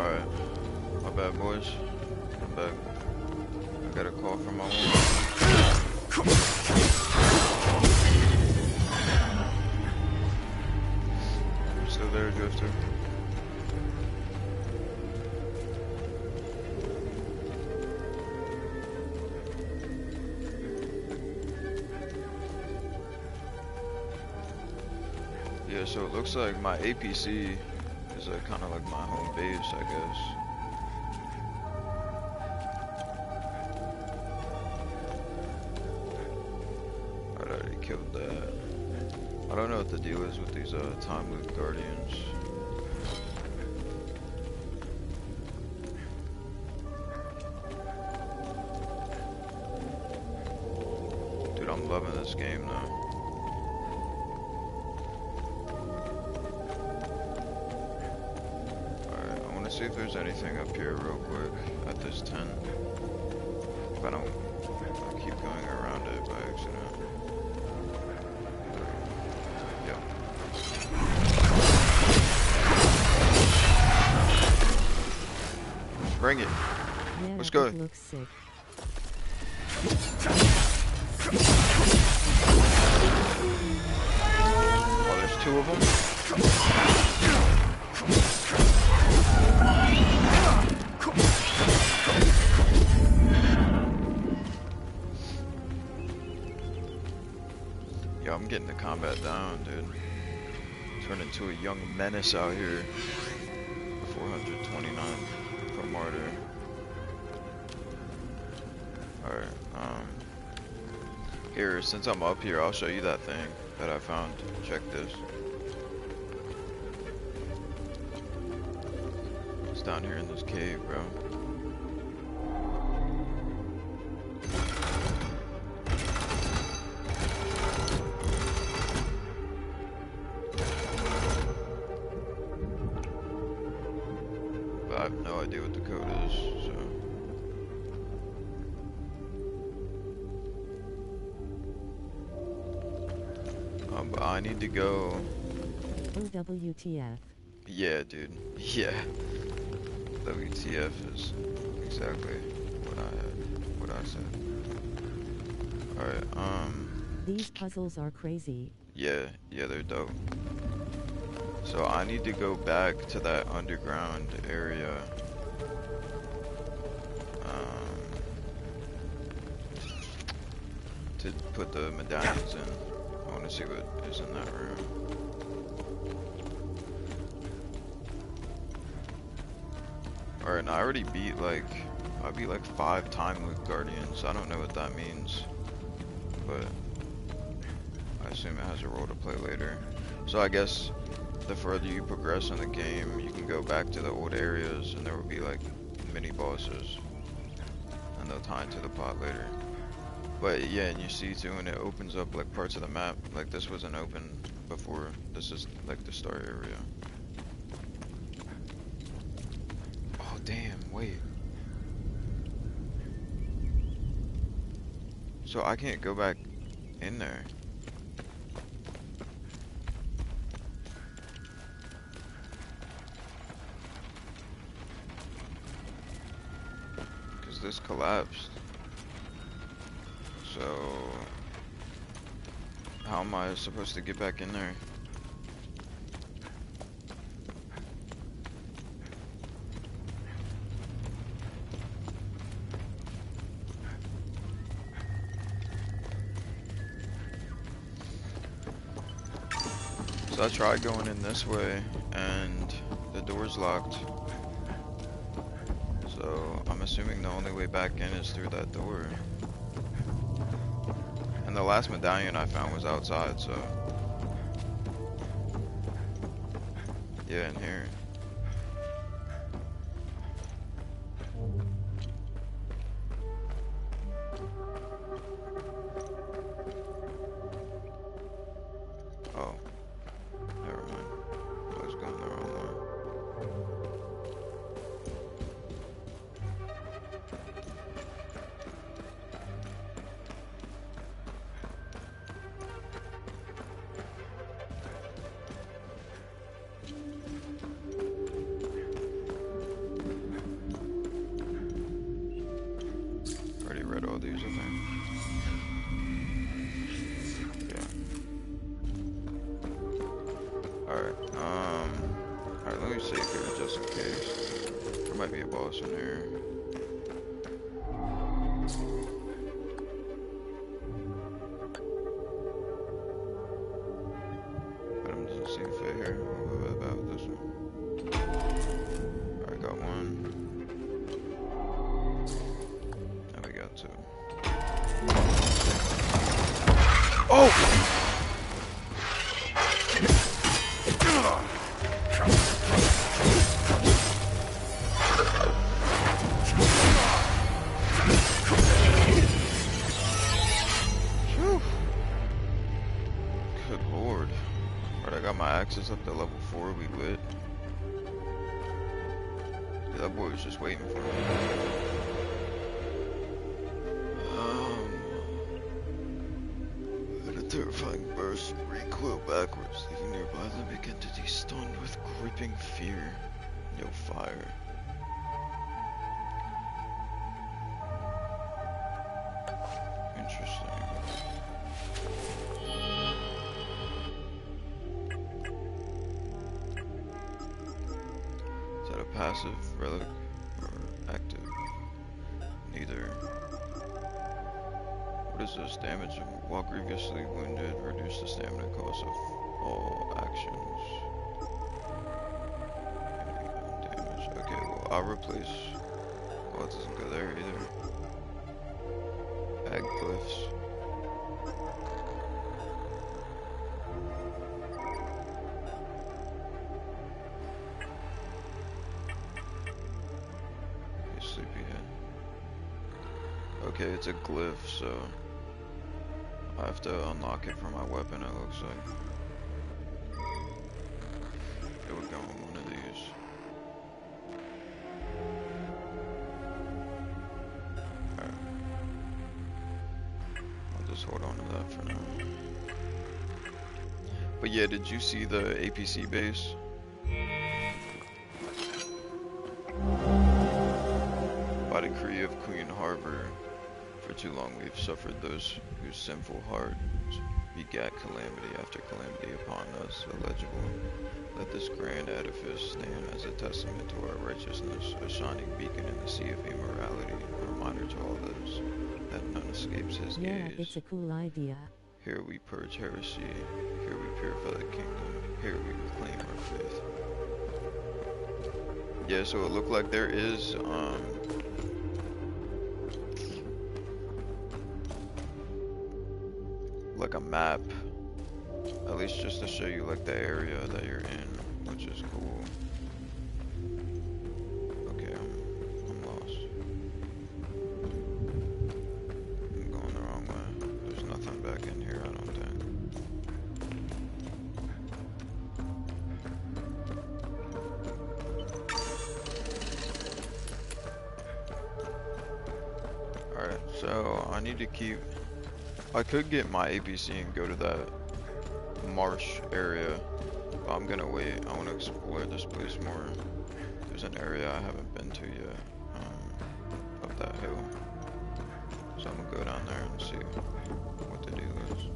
Alright. My bad, boys. I'm back. I got a call from my woman. Still there, Drifter? Yeah, so it looks like my APC is kind of like my home base, I guess. I already killed that. I don't know what the deal is with these time loop guardians. Dude, I'm loving this game though. See if there's anything up here real quick at this tent. If I don't keep going around it by accident. Yeah. Bring it. Yeah, Let's go. It looks sick. Oh, there's 2 of them? Yo, I'm getting the combat down, dude. Turned into a young menace out here. 429 for Martyr. Alright, here, since I'm up here, I'll show you that thing that I found. Check this. It's down here in this cave, bro. But I have no idea what the code is, so. But I need to go. WTF. Yeah, dude. Yeah. WTF is exactly what I said. Alright, These puzzles are crazy. yeah, they're dope. So I need to go back to that underground area. To put the medallions in. I want to see what is in that room. Alright, now I already beat like 5 time loop guardians. I don't know what that means, but I assume it has a role to play later. So I guess the further you progress in the game, you can go back to the old areas and there will be like mini bosses and they'll tie into the plot later. But yeah, and you see too, and it opens up like parts of the map. Like this wasn't open before. This is like the start area. Oh damn, wait. So I can't go back in there. Cause this collapsed. So how am I supposed to get back in there? So I tried going in this way and the door's locked. So I'm assuming the only way back in is through that door. And the last medallion I found was outside, so yeah, in here. Oh, never mind. I was going the wrong way. Alright, alright, let me save here just in case. There might be a boss in here. But it doesn't seem fit here. What about this one? Alright, got one. And we got two. Oh! Up to level 4, we lit. Yeah, that boy was just waiting for me. At a terrifying burst, recoil backwards, leaving nearby living entities stunned with gripping fear. No fire. Interesting. Passive, relic, or active? Neither. What is this? Damage while grievously wounded. Reduce the stamina cost of all actions. Damage. Okay, well, I'll replace. Well, it doesn't go there either. Ag glyphs. Okay, it's a glyph, so I have to unlock it for my weapon, it looks like. It would go on one of these. Alright. I'll just hold on to that for now. But yeah, did you see the APC base? By decree of Queen Harbor, for too long we've suffered those whose sinful hearts begat calamity after calamity upon us. Illegible. Let this grand edifice stand as a testament to our righteousness, a shining beacon in the sea of immorality, a reminder to all those that none escapes his gaze. Yeah, it's a cool idea. Here we purge heresy, here we purify the kingdom, here we reclaim our faith. Yeah, so it looked like there is, like a map, at least just to show you like the area that you're in, which is cool. Okay, I'm lost. I'm going the wrong way. There's nothing back in here, I don't think. Alright, so I need to keep... I could get my APC and go to that marsh area, but I'm gonna wait. I want to explore this place more. There's an area I haven't been to yet, up that hill. So I'm gonna go down there and see what the deal is.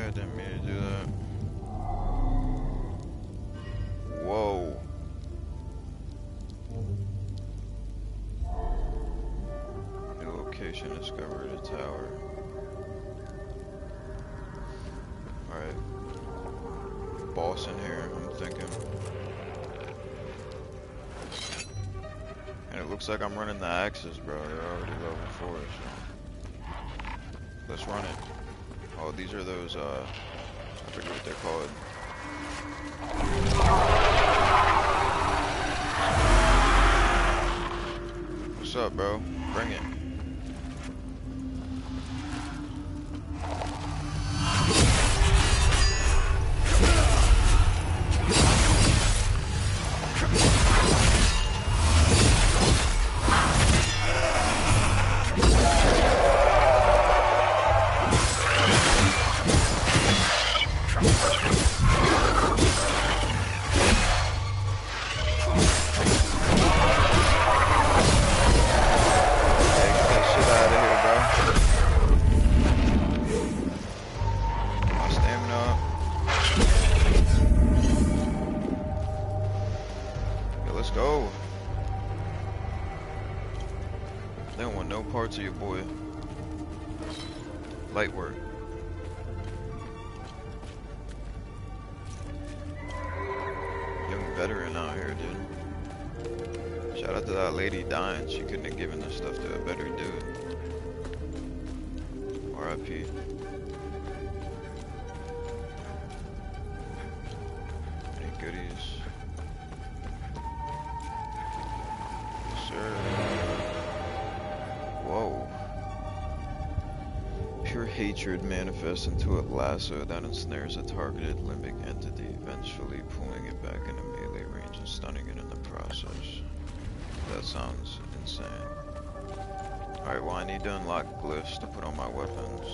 I didn't mean to do that. Whoa. New location discovered, a tower. Alright. Boss in here, I'm thinking. And it looks like I'm running the axes, bro. They're already level 4, so. Let's run it. Oh, these are those, I forget what they're called. What's up, bro? Bring it. To your boy. Light work. Young veteran out here, dude. Shout out to that lady dying. She couldn't have given this stuff to a better dude. R.I.P. Any goodies? Yes, sir. Whoa. Pure hatred manifests into a lasso that ensnares a targeted limbic entity, eventually pulling it back into melee range and stunning it in the process. That sounds insane. Alright, well I need to unlock glyphs to put on my weapons.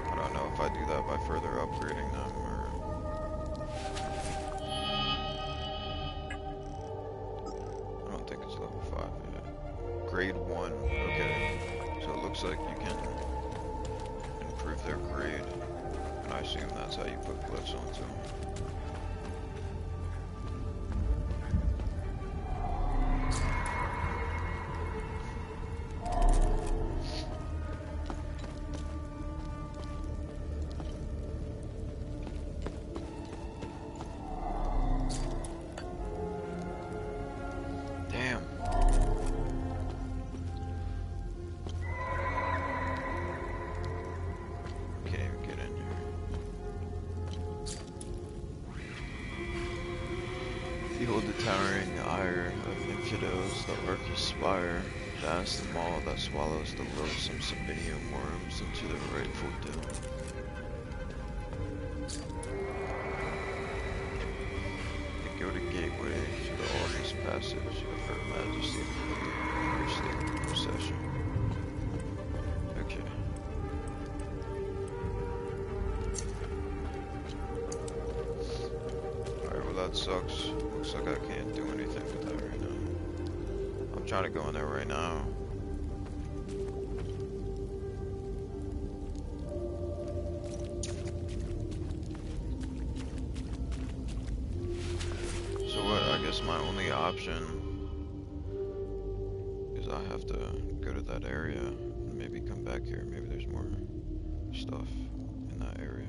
I don't know if I do that by further upgrading them or... I don't think it's level 5 yet. Grade 1, okay. So it looks like you can improve their grade. And I assume that's how you put glyphs onto them. Behold the towering ire of infidels, the Arcus spire, vast the maw that swallows the loathsome Sabinian worms into their rightful doom. The gilded gateway to the august passage of her majesty of her state procession. Okay. Alright, well that sucks. Looks like I can't do anything with that right now. I'm trying to go in there right now. So what? I guess my only option is I have to go to that area and maybe come back here. Maybe there's more stuff in that area.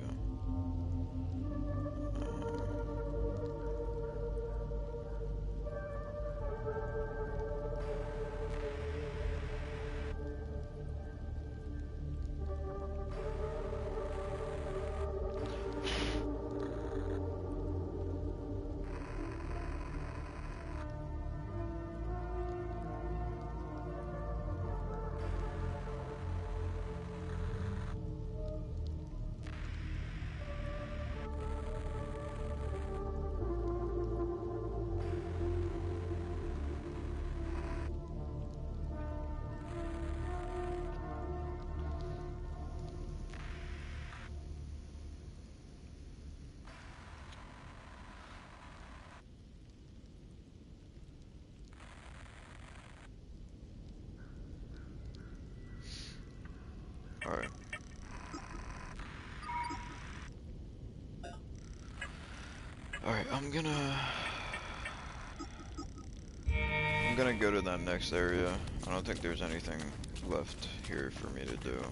Alright. Alright, I'm gonna go to that next area. I don't think there's anything left here for me to do.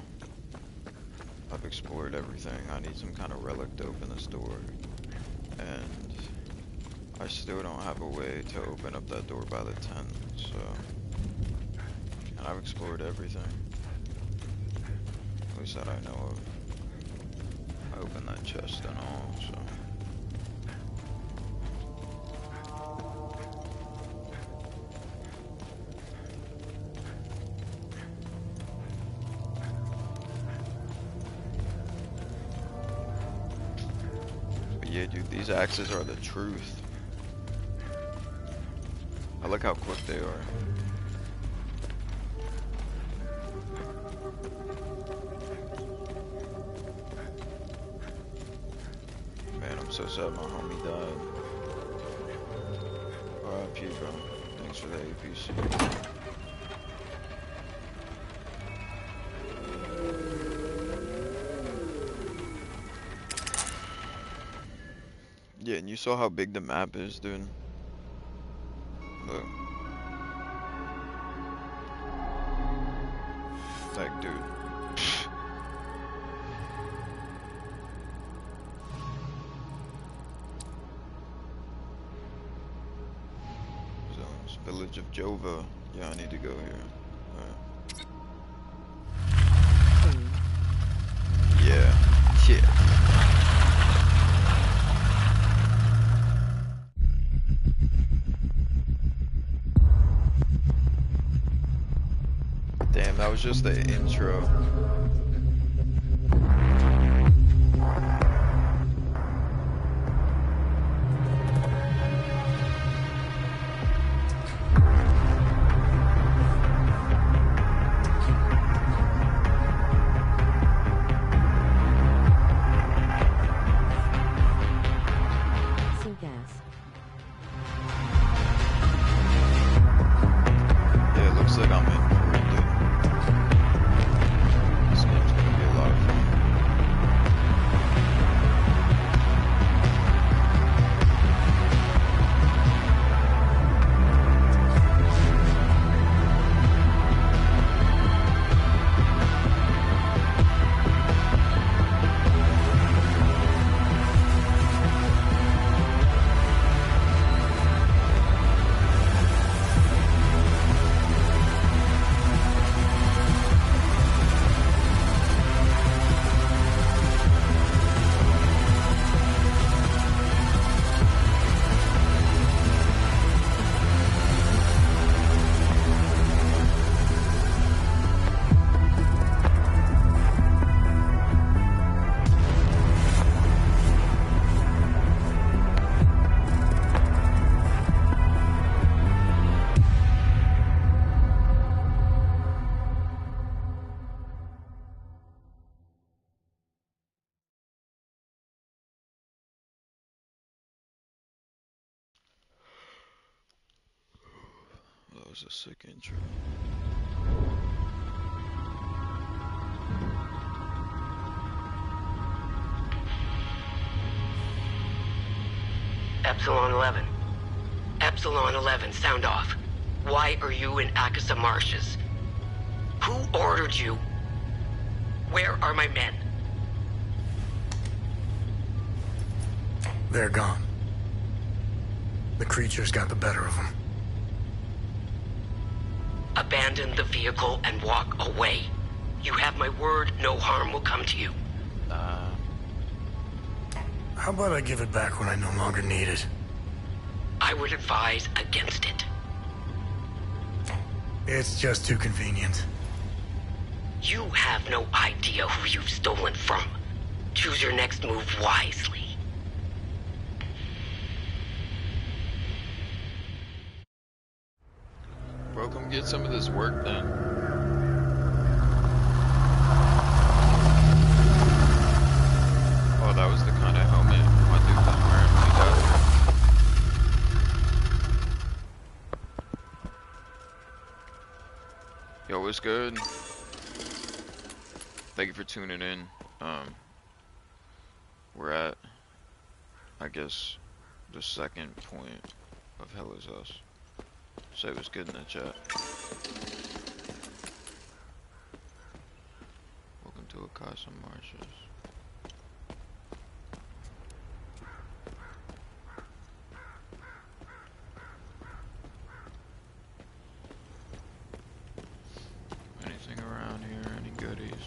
I've explored everything. I need some kind of relic to open this door. And I still don't have a way to open up that door by the tent, so... And I've explored everything. At least that I know of. I opened that chest and all, so... Yeah, dude, these axes are the truth. I like how quick they are. Man, I'm so sad my homie died. R.I.P. bro. Thanks for the APC. Yeah, and you saw how big the map is, dude. Look. Like, dude. Zones. Village of Jova. Yeah, I need to go here. Alright. Yeah. Yeah. Damn, that was just the intro. Some gas. Yeah, it looks like I'm in for it, dude. This game's gonna be a lot of fun. That was a sick intro. Epsilon 11. Epsilon 11, sound off. Why are you in Akasa Marshes? Who ordered you? Where are my men? They're gone. The creatures got the better of them. Abandon the vehicle and walk away. You have my word, no harm will come to you. How about I give it back when I no longer need it? I would advise against it. It's just too convenient. You have no idea who you've stolen from. Choose your next move wisely. Bro, come get some of this work done. Oh, that was the kind of helmet my dude was wearing when he died. Yo, what's good? Thank you for tuning in. We're at, I guess, the second point of Hell Is Us. Say it was good in the chat. Welcome to Akasa Marshes. Anything around here? Any goodies?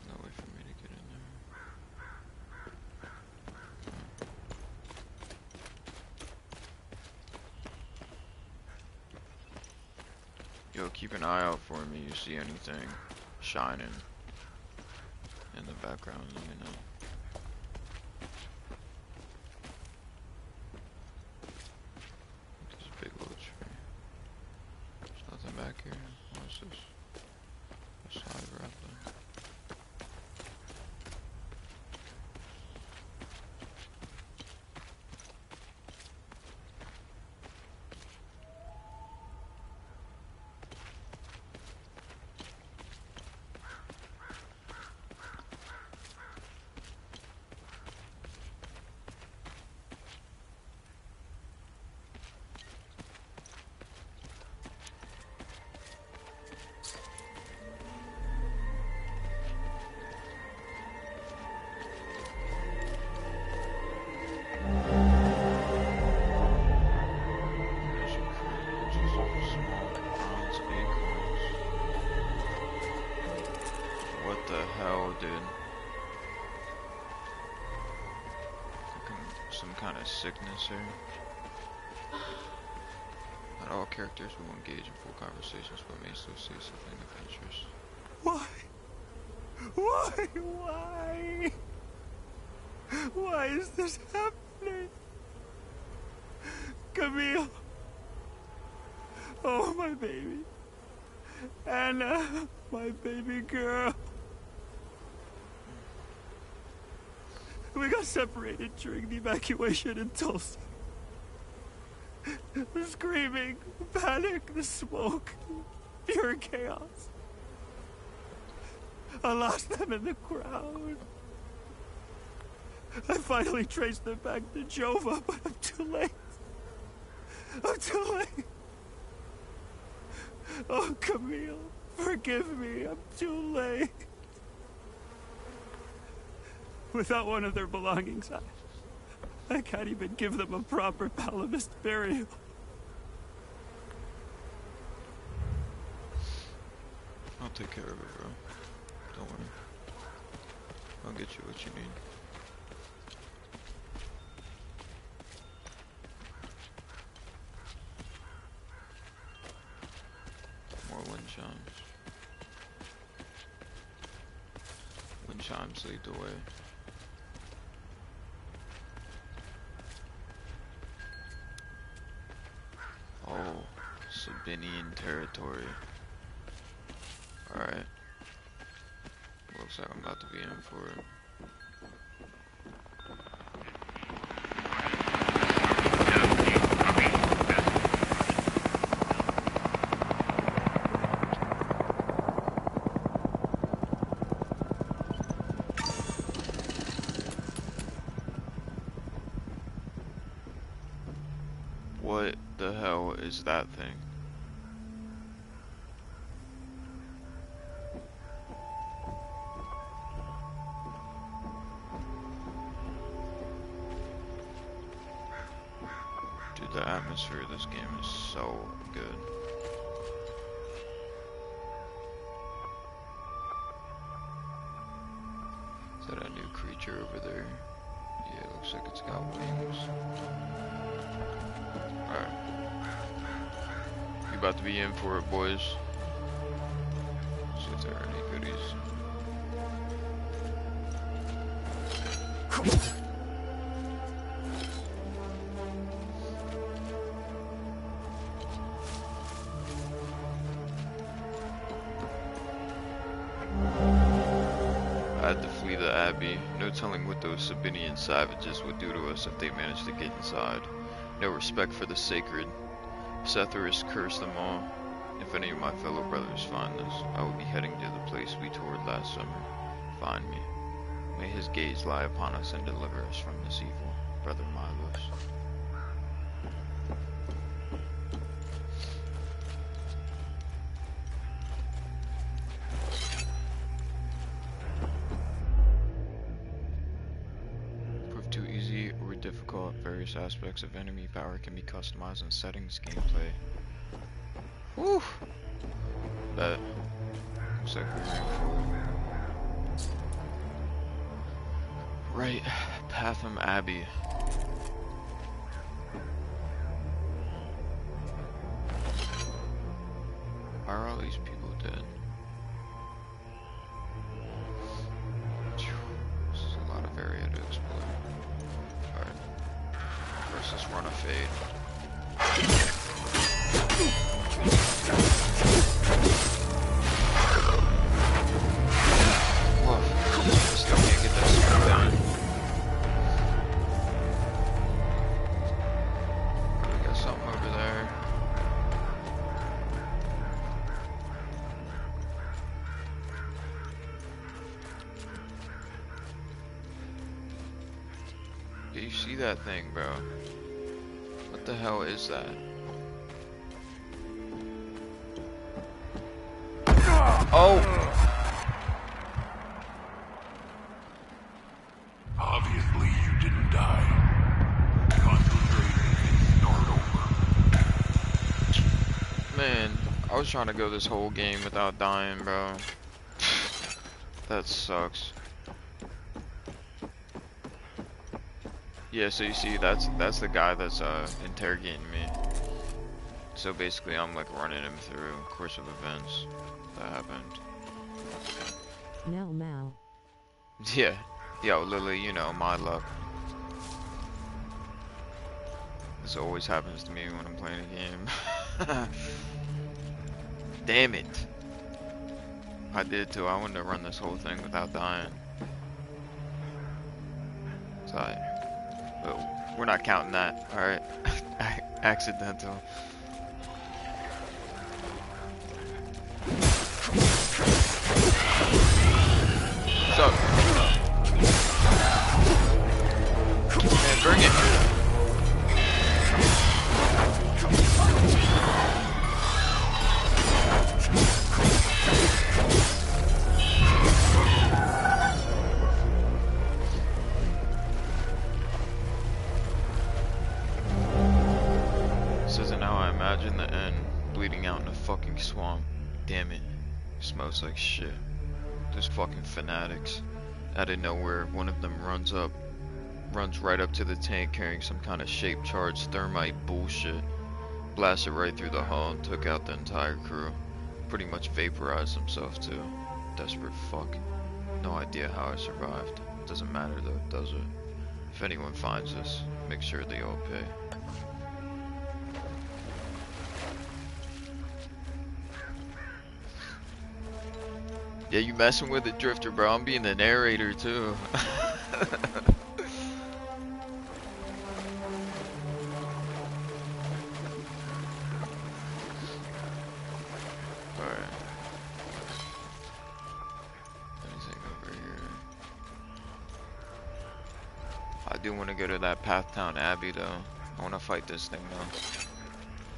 No way for me to get in there. Yo, keep an eye out for me. You see anything shining in the background, let me know. There's a big old tree. There's nothing back here. What is this? A side rattler. What the hell, dude? Some kind of sickness here. Not all characters will engage in full conversations, but may still say something of interest. Why? Why? Why is this happening? Camille. Oh, my baby. Anna, my baby girl. We got separated during the evacuation in Tulsa. The screaming, panic, the smoke, pure chaos. I lost them in the crowd. I finally traced them back to Jova, but I'm too late. I'm too late. Oh, Camille, forgive me. I'm too late. Without one of their belongings, I can't even give them a proper Palamist burial. I'll take care of it, bro. Don't worry. I'll get you what you need. More wind chimes. Wind chimes lead the way. Oh, Sabinian territory. Alright. Looks like I'm about to be in for it. What the hell is that thing? Dude, the atmosphere of this game is so good. Is that a new creature over there? Yeah, it looks like it's got wings. Alright. You about to be in for it, boys. See if there are any goodies. I had to flee the Abbey. No telling what those Sabinian savages would do to us if they managed to get inside. No respect for the sacred. Setharus cursed them all. If any of my fellow brothers find this, I will be heading to the place we toured last summer. Find me. May his gaze lie upon us and deliver us from this evil, Brother Milos. Prove too easy or difficult, various aspects of enemy power can be customized in settings, gameplay. Whew! Bet. Looks like we're in for it. Right, Patham Abbey. Why are all these people dead? This is a lot of area to explore. Alright. First, let's run a fade. Whoa. Still can't get that swing down. We got something over there. Do you see that thing, bro? What the hell is that? Oh! Obviously, you didn't die. Concentrate and start over. Man, I was trying to go this whole game without dying, bro. That sucks. Yeah, so you see, that's the guy that's interrogating me. So basically, I'm like running him through a course of events that happened. Now. Yeah, yo, Lily, you know my luck. This always happens to me when I'm playing a game. Damn it! I did too. I wanted to run this whole thing without dying. Sorry. But we're not counting that, alright? Accidental. What's up? Man, bring it. This isn't how I imagined the end, bleeding out in a fucking swamp. Damn it. Smells like shit. Those fucking fanatics. Out of nowhere, one of them runs right up to the tank carrying some kind of shape charged thermite bullshit. Blasted right through the hull and took out the entire crew. Pretty much vaporized himself too. Desperate fuck. No idea how I survived. Doesn't matter though, does it? If anyone finds us, make sure they all pay. Yeah, you messing with it, Drifter, bro. I'm being the narrator, too. Alright. Anything over here? I do want to go to that Pathtown Abbey, though. I want to fight this thing, though.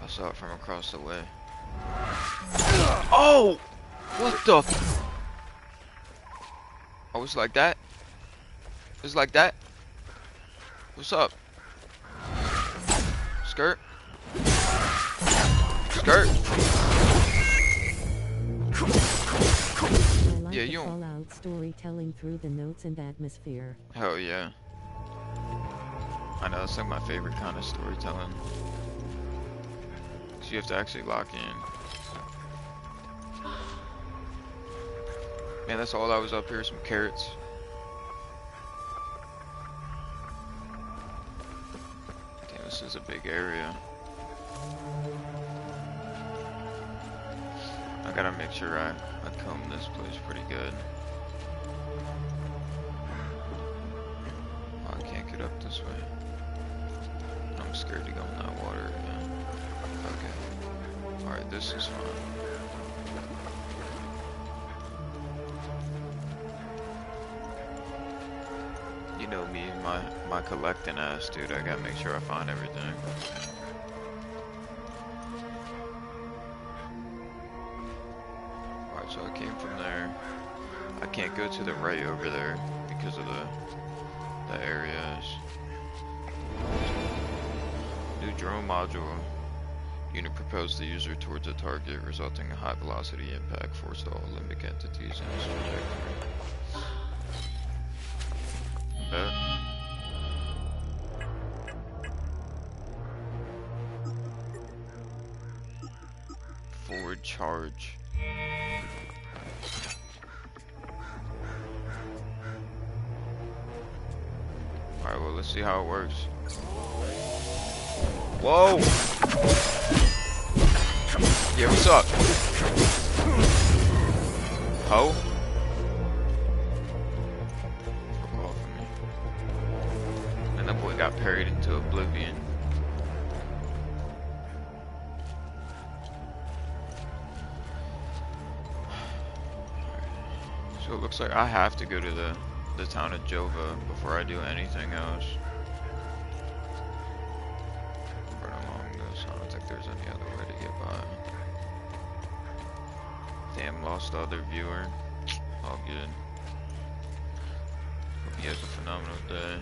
I saw it from across the way. Oh! What the f- Oh, it's like that? It's like that? What's up? Skirt? Skirt? I like Yeah, the you don't- Fallout storytelling through the notes and atmosphere. Hell yeah. I know, it's like my favorite kind of storytelling. So you have to actually lock in. Man, that's all I was up here, some carrots. Damn, this is a big area. I gotta make sure I comb this place pretty good. Oh, I can't get up this way. I'm scared to go in that water again. Okay. Alright, this is fine. know me, my collecting ass, dude. I gotta make sure I find everything. Alright, so I came from there. I can't go to the right over there because of the areas. New drone module. Unit propels the user towards a target, resulting in high velocity impact force to all limbic entities in its trajectory. Forward charge. Alright, well, let's see how it works. Whoa! Yeah, what's up? Ho? Fuck off of me. And that boy got parried into oblivion. So it looks like I have to go to the town of Jova before I do anything else. But along this, I don't think there's any other way to get by. Damn, lost the other viewer. All good. Hope he has a phenomenal day.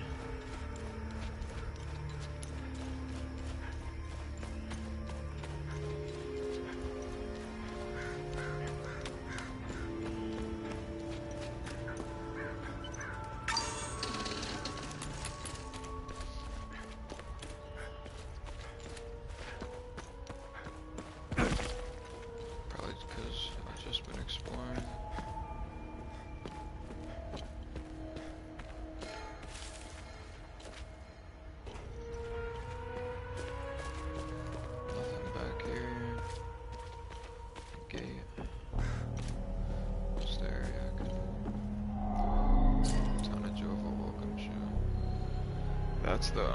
That's the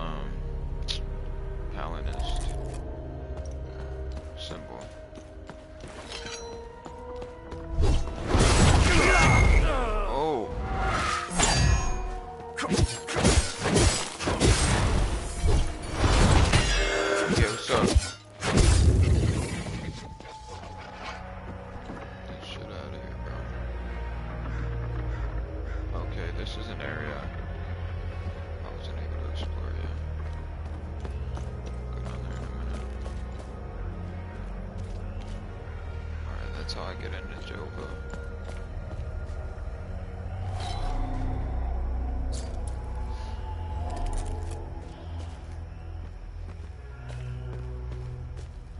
Palinist symbol. Oh. Yeah, what's up? Get shit out of here, bro. Okay, this is an area I wasn't able to explore yet. Go down there in a minute. Alright, that's how I get into Jova.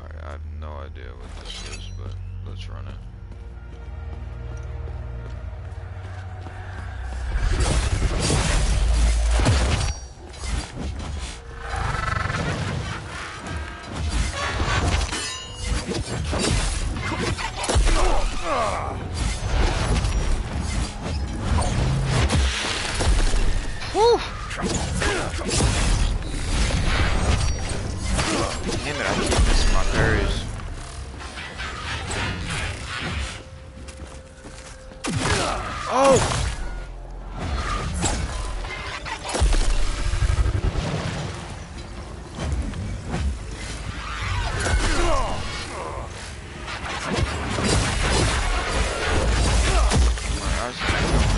Alright, I have no idea what this is, but let's run it. Woo! Damn it, I keep missing my parries. Oh! My eyes are going.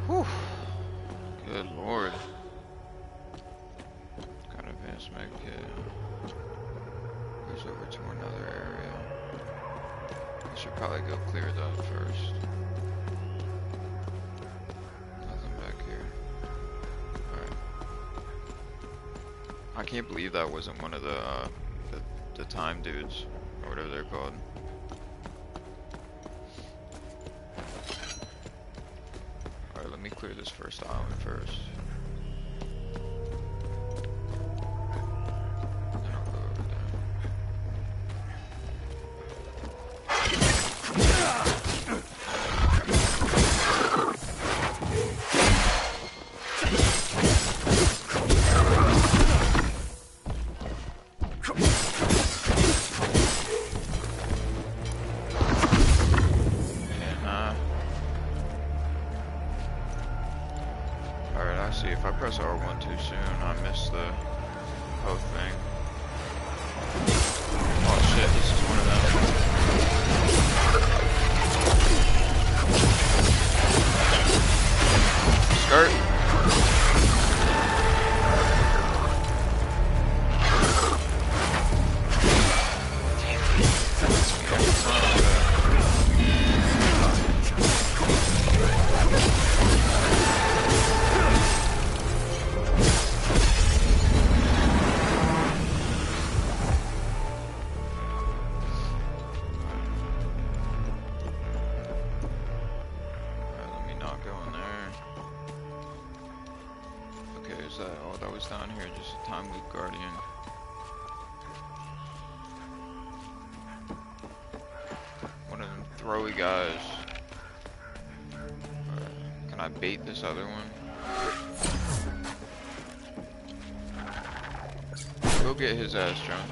Whew. Good lord. Got an advanced med kit. Goes over to another area. I should probably go clear that first. Nothing back here. Alright. I can't believe that wasn't one of the time dudes, or whatever they're called. Alright, let me clear this first island first. Then I'll go over there. if I press R1 too soon, I miss the whole thing. Oh shit, this is one of them. Skirt. Oh, that was down here, just a time loop guardian. One of them throwy guys. Can I bait this other one? Go get his ass, John.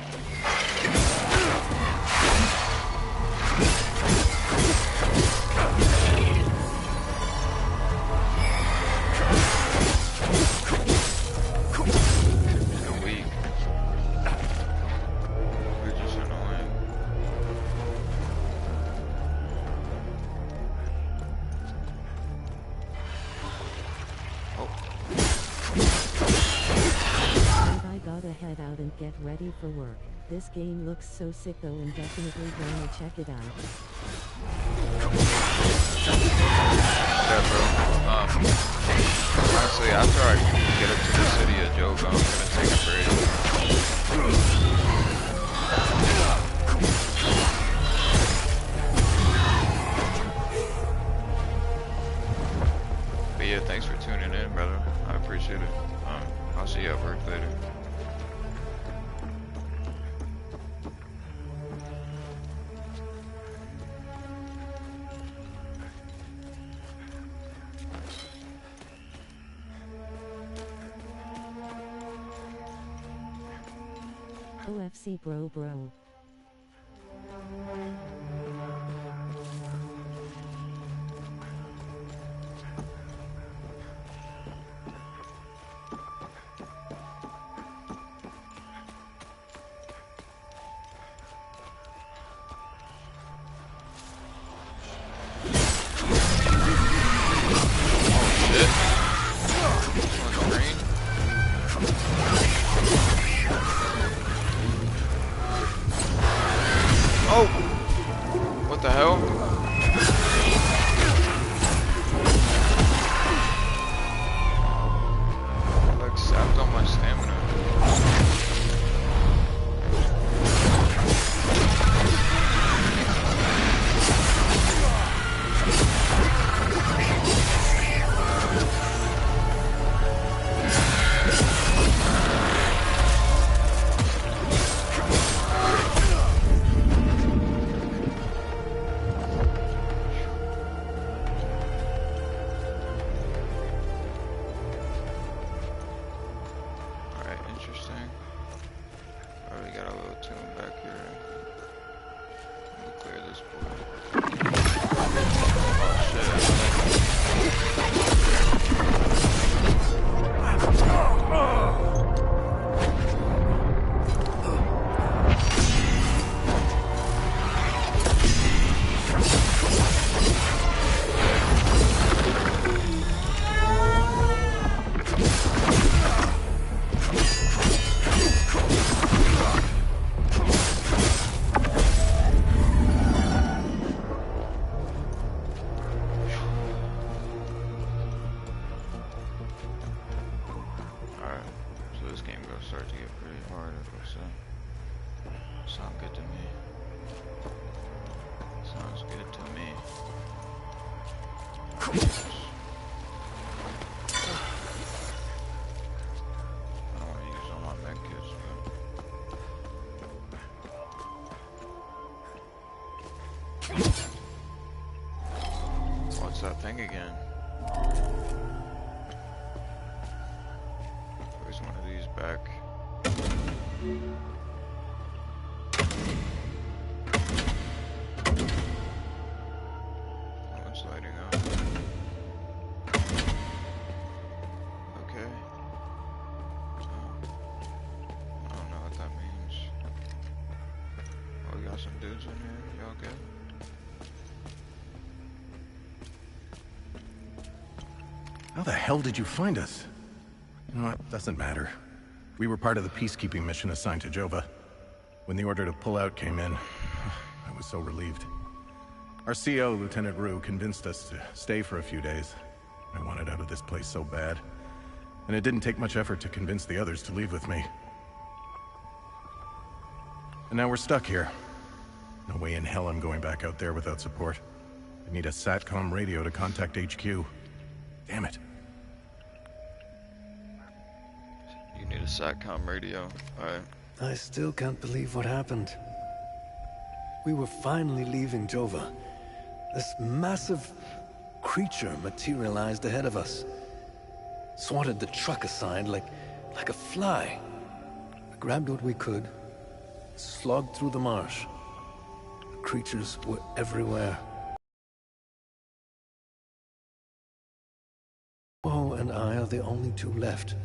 Head out and get ready for work. This game looks so sick though, and definitely gonna check it out. Yeah, bro. Honestly, after I get up to the city of Job, I'm gonna take a break. But yeah, thanks for tuning in, brother. I appreciate it. I'll see you at work later. OFC bro. Oh! What the hell? Like sapped on my stamina. What's that thing again? Where's one of these back? Oh, it's lighting up. Okay. How the hell did you find us? You know what? Doesn't matter. We were part of the peacekeeping mission assigned to Jova. When the order to pull out came in, I was so relieved. Our CO, Lieutenant Rue, convinced us to stay for a few days. I wanted out of this place so bad. And it didn't take much effort to convince the others to leave with me. And now we're stuck here. No way in hell I'm going back out there without support. I need a SATCOM radio to contact HQ. Damn it. You need a SATCOM radio. Alright. I still can't believe what happened. We were finally leaving Jova. This massive creature materialized ahead of us. Swatted the truck aside like a fly. We grabbed what we could, slogged through the marsh. The creatures were everywhere. Poe and I are the only two left.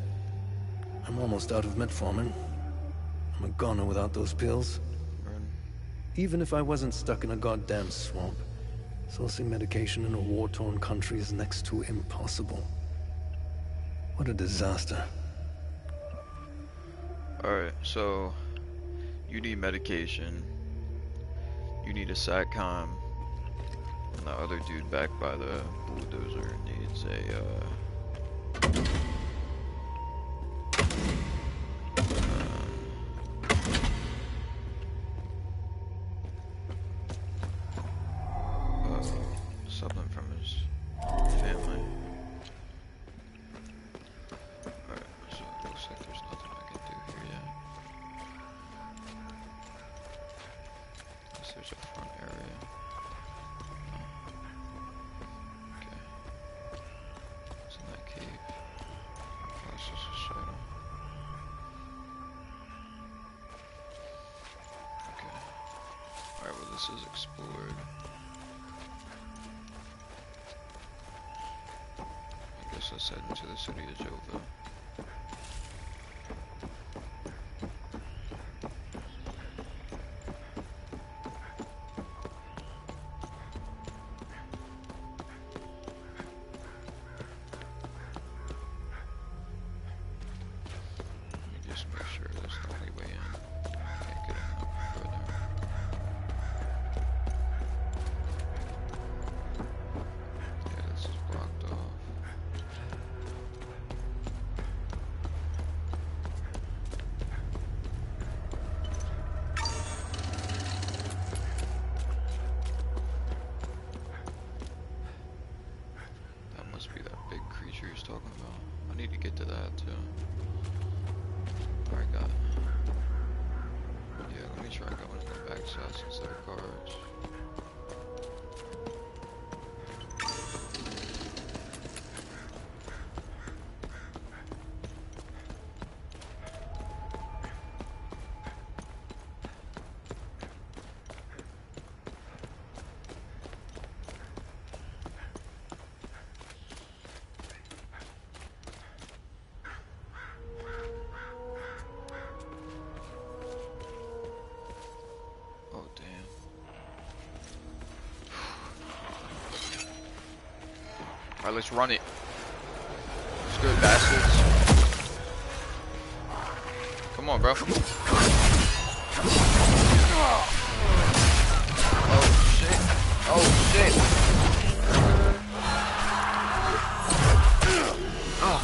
I'm almost out of metformin. I'm a goner without those pills. Even if I wasn't stuck in a goddamn swamp, sourcing medication in a war-torn country is next to impossible. What a disaster. Alright, so you need medication. You need a SATCOM. And the other dude back by the bulldozer needs a something from his family. Alright, so it looks like there's nothing I can do here yet. Unless there's a front area. Okay. It's in that cave. Oh, it's just a shadow. Okay. Alright, well this is explored. Let's head into the city of Jova. Let me just make sure there's no any way in. Can't get in up further. Yeah, this is blocked off. Must be that big creature he's talking about. I need to get to that too. Alright, got it. Yeah, let me try going to the back side since there are guards. Alright, let's run it. Let's go, bastards. Come on, bro. Oh shit. Oh shit. Oh.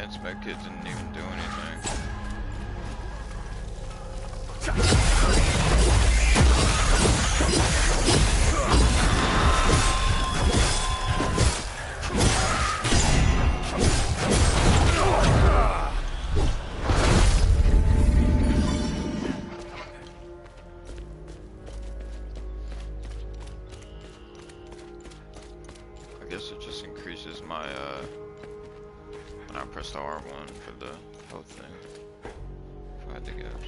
Its med kit didn't even do anything. I guess it just increases my, when I press the R1 for the health thing. If I had to guess.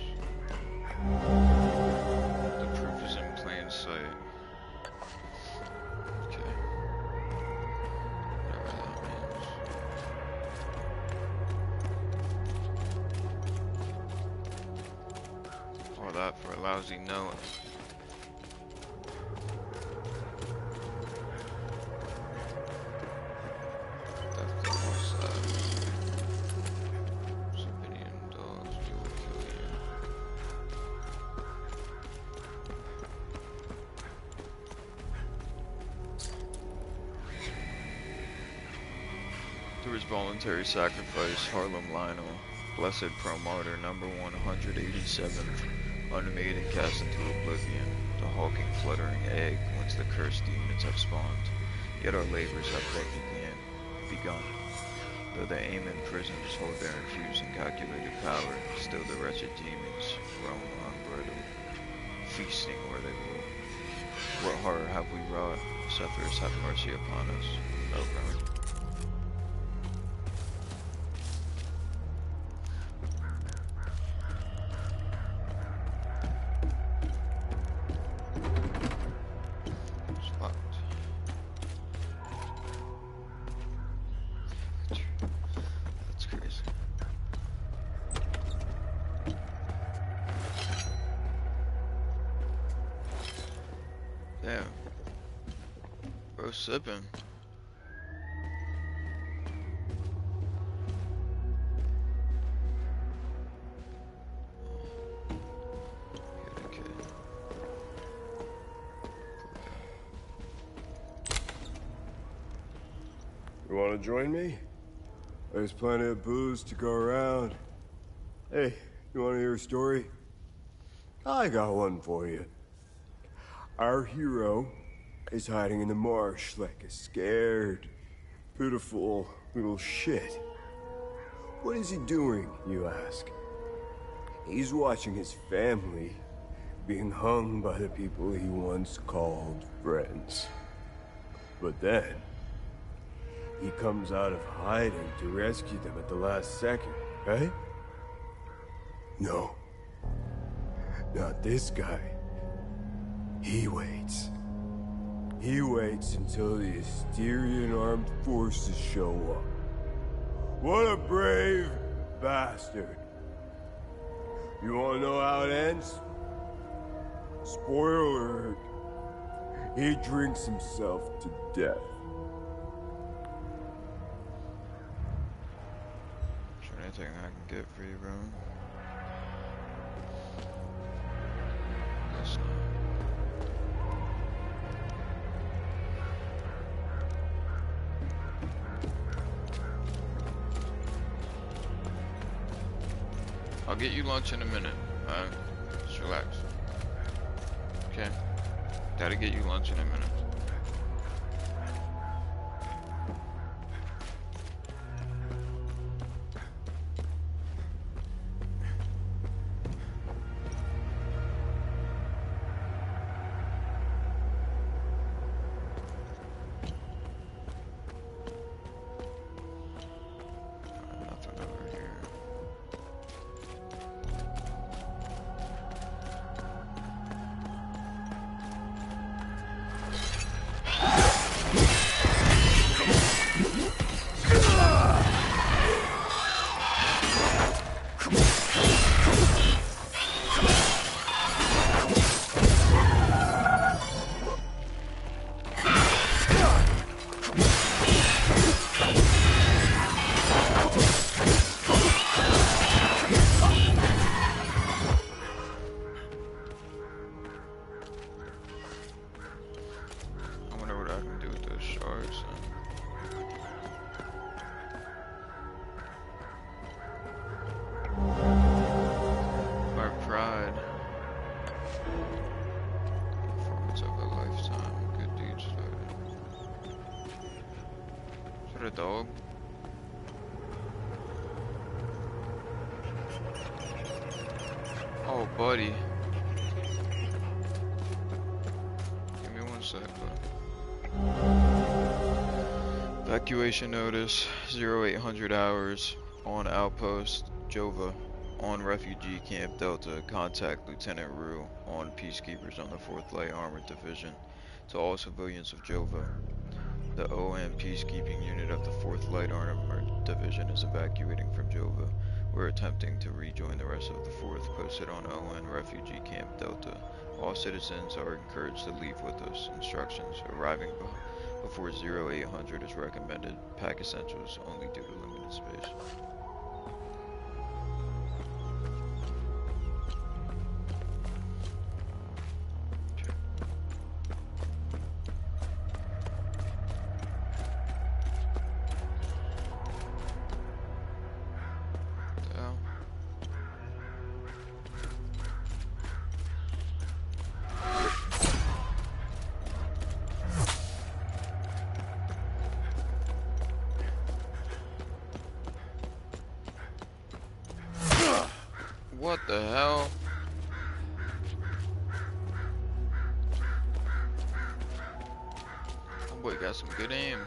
The proof is in plain sight. Okay. Whatever that means. All that for a lousy note. Through his voluntary sacrifice, Harlem Lionel, blessed pro-martyr number 187th, unmade and cast into oblivion, the hulking, fluttering egg whence the cursed demons have spawned. Yet our labors have begun. Though the aim in prisons hold their infused and calculated power, still the wretched demons roam unbridled, feasting where they will. What horror have we wrought? Sufferers, have mercy upon us. Oh God. Damn. Bro, sipping. Okay. You want to join me? There's plenty of booze to go around. Hey, you want to hear a story? I got one for you. Our hero is hiding in the marsh like a scared, pitiful little shit. What is he doing, you ask? He's watching his family being hung by the people he once called friends. But then, he comes out of hiding to rescue them at the last second, right? No. Not this guy. He waits. He waits until the Asterian armed forces show up. What a brave bastard. You wanna know how it ends? Spoiler alert. He drinks himself to death. Is there anything I can get for you, bro? Guess not. I'll get you lunch in a minute. Just relax. Okay? Gotta get you lunch in a minute. What a dog. Oh, buddy. Give me one sec, bud. Evacuation notice, 0800 hours, on outpost, Jova, on refugee camp Delta, contact Lieutenant Rue, on peacekeepers on the 4th Light Armored Division. To all civilians of Jova, the ON peacekeeping unit of the 4th Light Armored Division is evacuating from Jova. We're attempting to rejoin the rest of the 4th posted on ON refugee camp Delta. All citizens are encouraged to leave with us. Instructions: arriving before 0800 is recommended. Pack essentials only due to limited space. What the hell? Oh boy, got some good aim.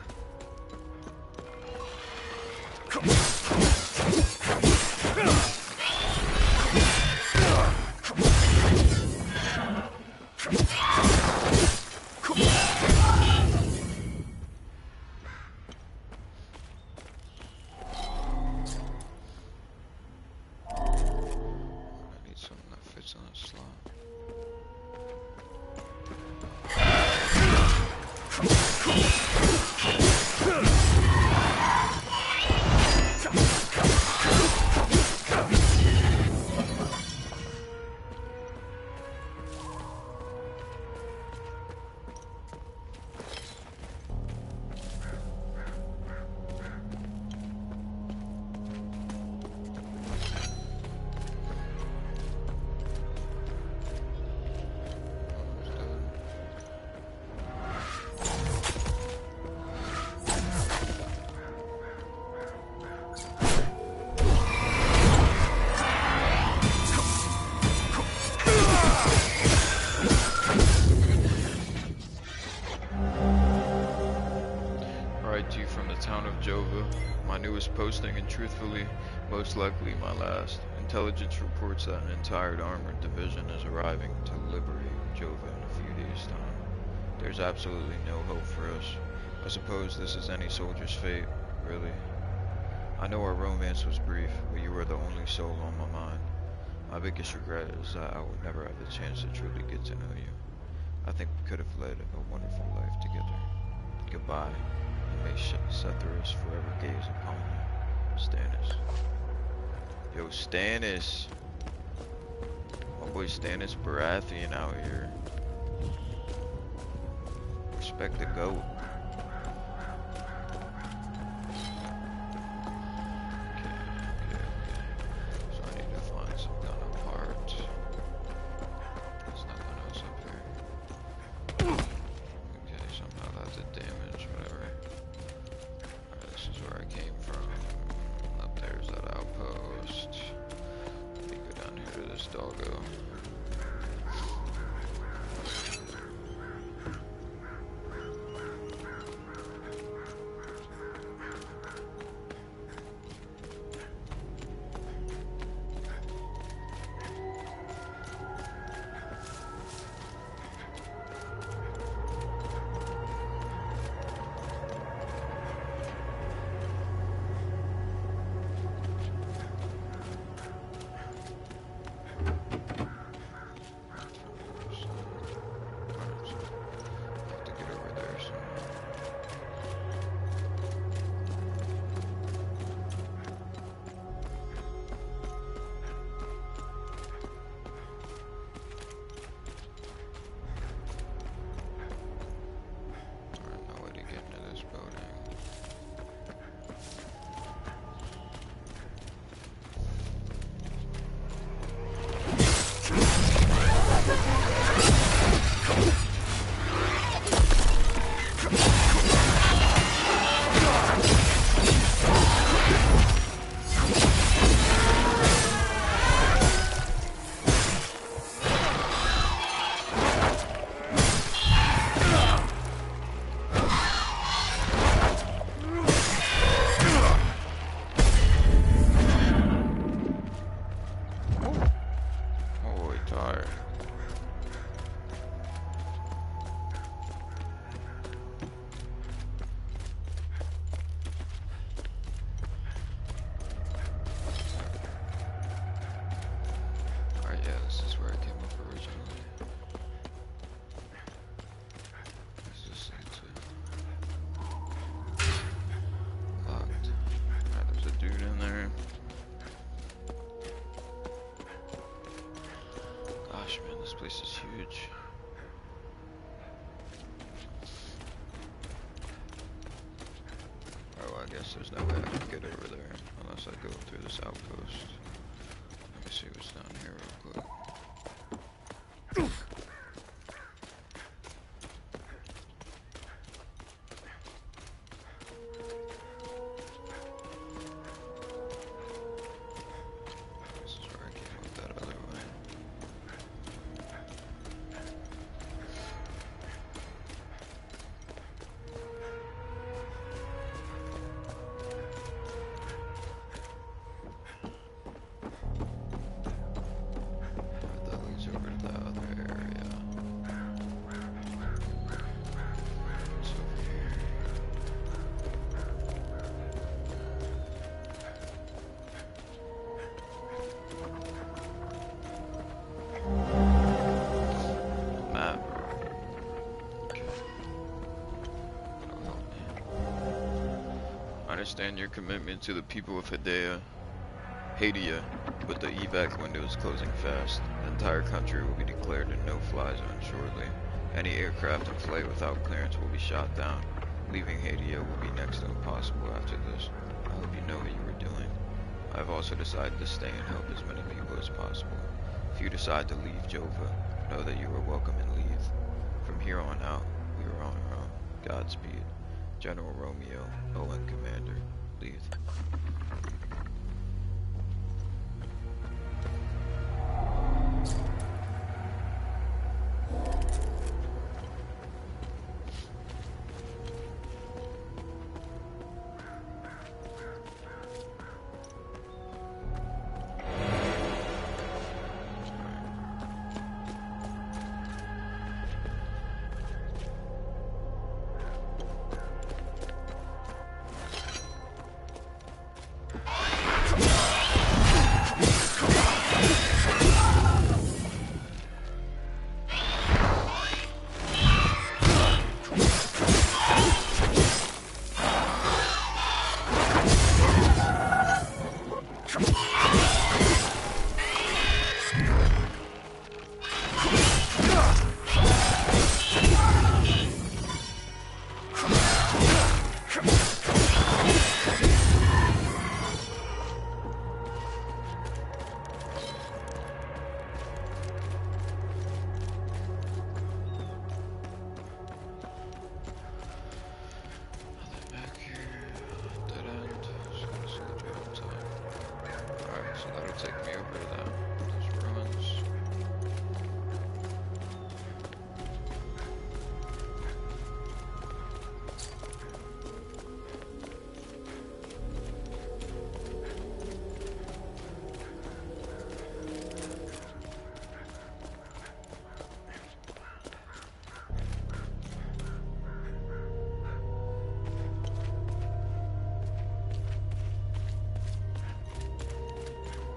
Posting, and truthfully, most likely my last. Intelligence reports that an entire armored division is arriving to liberate Jova in a few days' time. There's absolutely no hope for us. I suppose this is any soldier's fate, really. I know our romance was brief, but you were the only soul on my mind. My biggest regret is that I will never have the chance to truly get to know you. I think we could have led a wonderful life together. Goodbye, and may Setharus forever gaze upon you. Stannis. Yo, Stannis. My boy Stannis Baratheon out here. Respect the GOAT. Okay. So I need to find some gun apart. There's nothing else up here. Okay, somehow that's a damage, whatever. Alright, this is where I came from. There's that outpost. Let me go down here to this doggo. Alright, yeah, this is where I came up originally. What's this lead to? Locked. Alright, there's a dude in there. Gosh, man, this place is huge. Oh, I guess there's no way I can get over there unless I go through this outpost. Let me see what's down here real quick. This is where I came up that other way. That leads over to that other area. It's over here. Map. Okay. That'll help me. I understand your commitment to the people of Hadea, but the evac window is closing fast. The entire country will be declared a no-fly zone shortly. Any aircraft in flight without clearance will be shot down. Leaving Hadea will be next to impossible after this. I hope you know what you were doing. I've also decided to stay and help as many people as possible. If you decide to leave Jova, know that you are welcome in Leith. From here on out, we are on our own. Godspeed. General Romeo, ON Commander, Leith. Back here, dead end. Just gonna soldier up top. Alright, so that'll take me over to those ruins.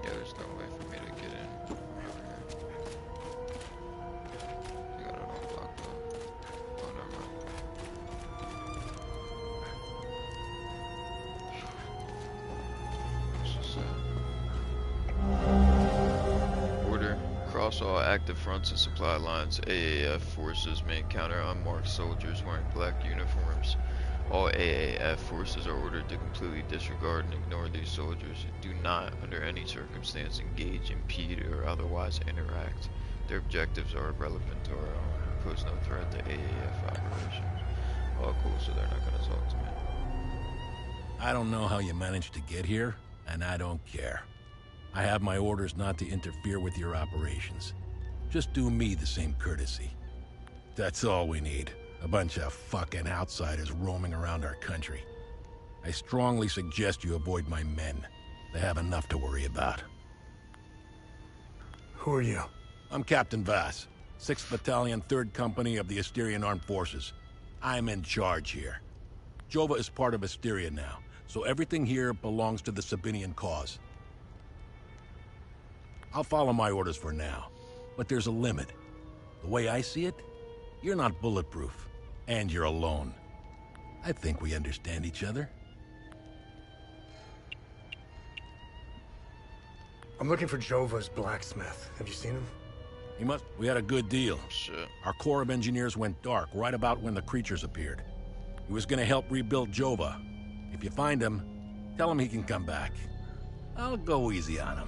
Yeah, there's no way for me to get in over here. I got it all blocked up. Oh, never mind. What's this at? Order. Cross all active fronts and supply lines. AAF forces may encounter unmarked soldiers wearing black uniforms. All AAF forces are ordered to completely disregard and ignore these soldiers. Do not, under any circumstance, engage, impede, or otherwise interact. Their objectives are irrelevant to our own and pose no threat to AAF operations. Oh, cool, so they're not gonna talk to me. I don't know how you managed to get here, and I don't care. I have my orders not to interfere with your operations. Just do me the same courtesy. That's all we need. A bunch of fucking outsiders roaming around our country. I strongly suggest you avoid my men. They have enough to worry about. Who are you? I'm Captain Vass, 6th Battalion, 3rd Company of the Asterian Armed Forces. I'm in charge here. Jova is part of Asteria now, so everything here belongs to the Sabinian cause. I'll follow my orders for now, but there's a limit. The way I see it, you're not bulletproof, and you're alone. I think we understand each other. I'm looking for Jova's blacksmith. Have you seen him? He must... We had a good deal. Shit. Our Corps of Engineers went dark right about when the creatures appeared. He was gonna help rebuild Jova. If you find him, tell him he can come back. I'll go easy on him.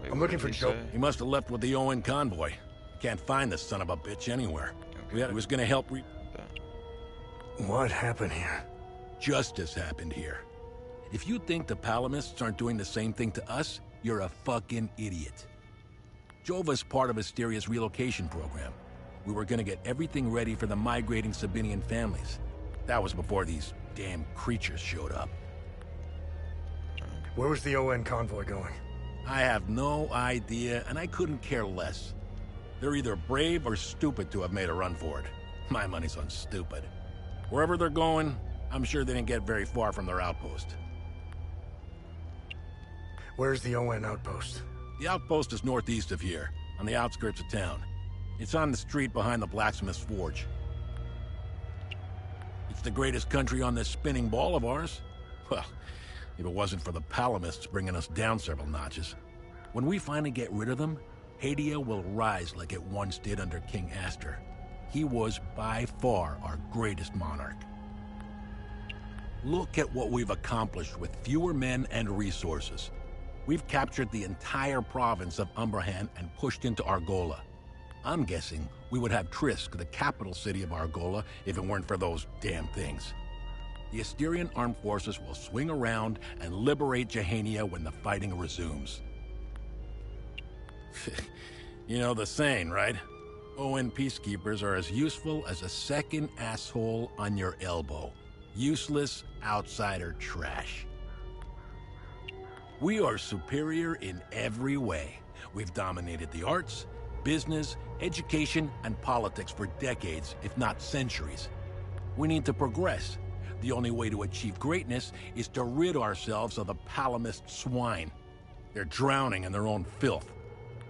Wait, I'm what looking did for he Joe. say? He must have left with the UN convoy. Can't find this son of a bitch anywhere. Okay. He was gonna help What happened here? Justice happened here. If you think the Palamists aren't doing the same thing to us, you're a fucking idiot. Jova's part of Asteria's relocation program. We were gonna get everything ready for the migrating Sabinian families. That was before these damn creatures showed up. Where was the UN convoy going? I have no idea, and I couldn't care less. They're either brave or stupid to have made a run for it. My money's on stupid. Wherever they're going, I'm sure they didn't get very far from their outpost. Where's the UN outpost? The outpost is northeast of here, on the outskirts of town. It's on the street behind the blacksmith's forge. It's the greatest country on this spinning ball of ours. Well, if it wasn't for the Palamists bringing us down several notches. When we finally get rid of them, Hadea will rise like it once did under King Astor. He was by far our greatest monarch. Look at what we've accomplished with fewer men and resources. We've captured the entire province of Umbrahan and pushed into Argola. I'm guessing we would have Trisk, the capital city of Argola, if it weren't for those damn things. The Asterian armed forces will swing around and liberate Jehania when the fighting resumes. You know the saying, right? UN peacekeepers are as useful as a second asshole on your elbow. Useless outsider trash. We are superior in every way. We've dominated the arts, business, education, and politics for decades, if not centuries. We need to progress. The only way to achieve greatness is to rid ourselves of the Palamist swine. They're drowning in their own filth.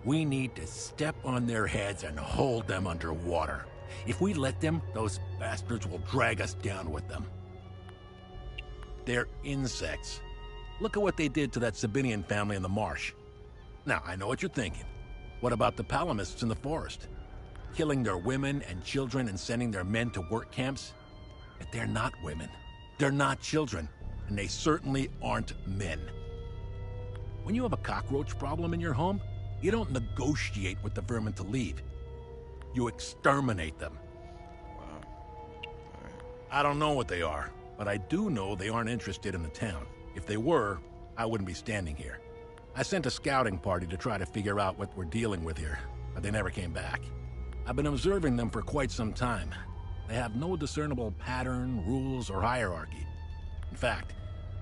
We need to step on their heads and hold them underwater. If we let them, those bastards will drag us down with them. They're insects. Look at what they did to that Sabinian family in the marsh. Now, I know what you're thinking. What about the Palamists in the forest? Killing their women and children and sending their men to work camps? But they're not women. They're not children. And they certainly aren't men. When you have a cockroach problem in your home, you don't negotiate with the vermin to leave. You exterminate them. Wow. Alright. I don't know what they are, but I do know they aren't interested in the town. If they were, I wouldn't be standing here. I sent a scouting party to try to figure out what we're dealing with here, but they never came back. I've been observing them for quite some time. They have no discernible pattern, rules, or hierarchy. In fact,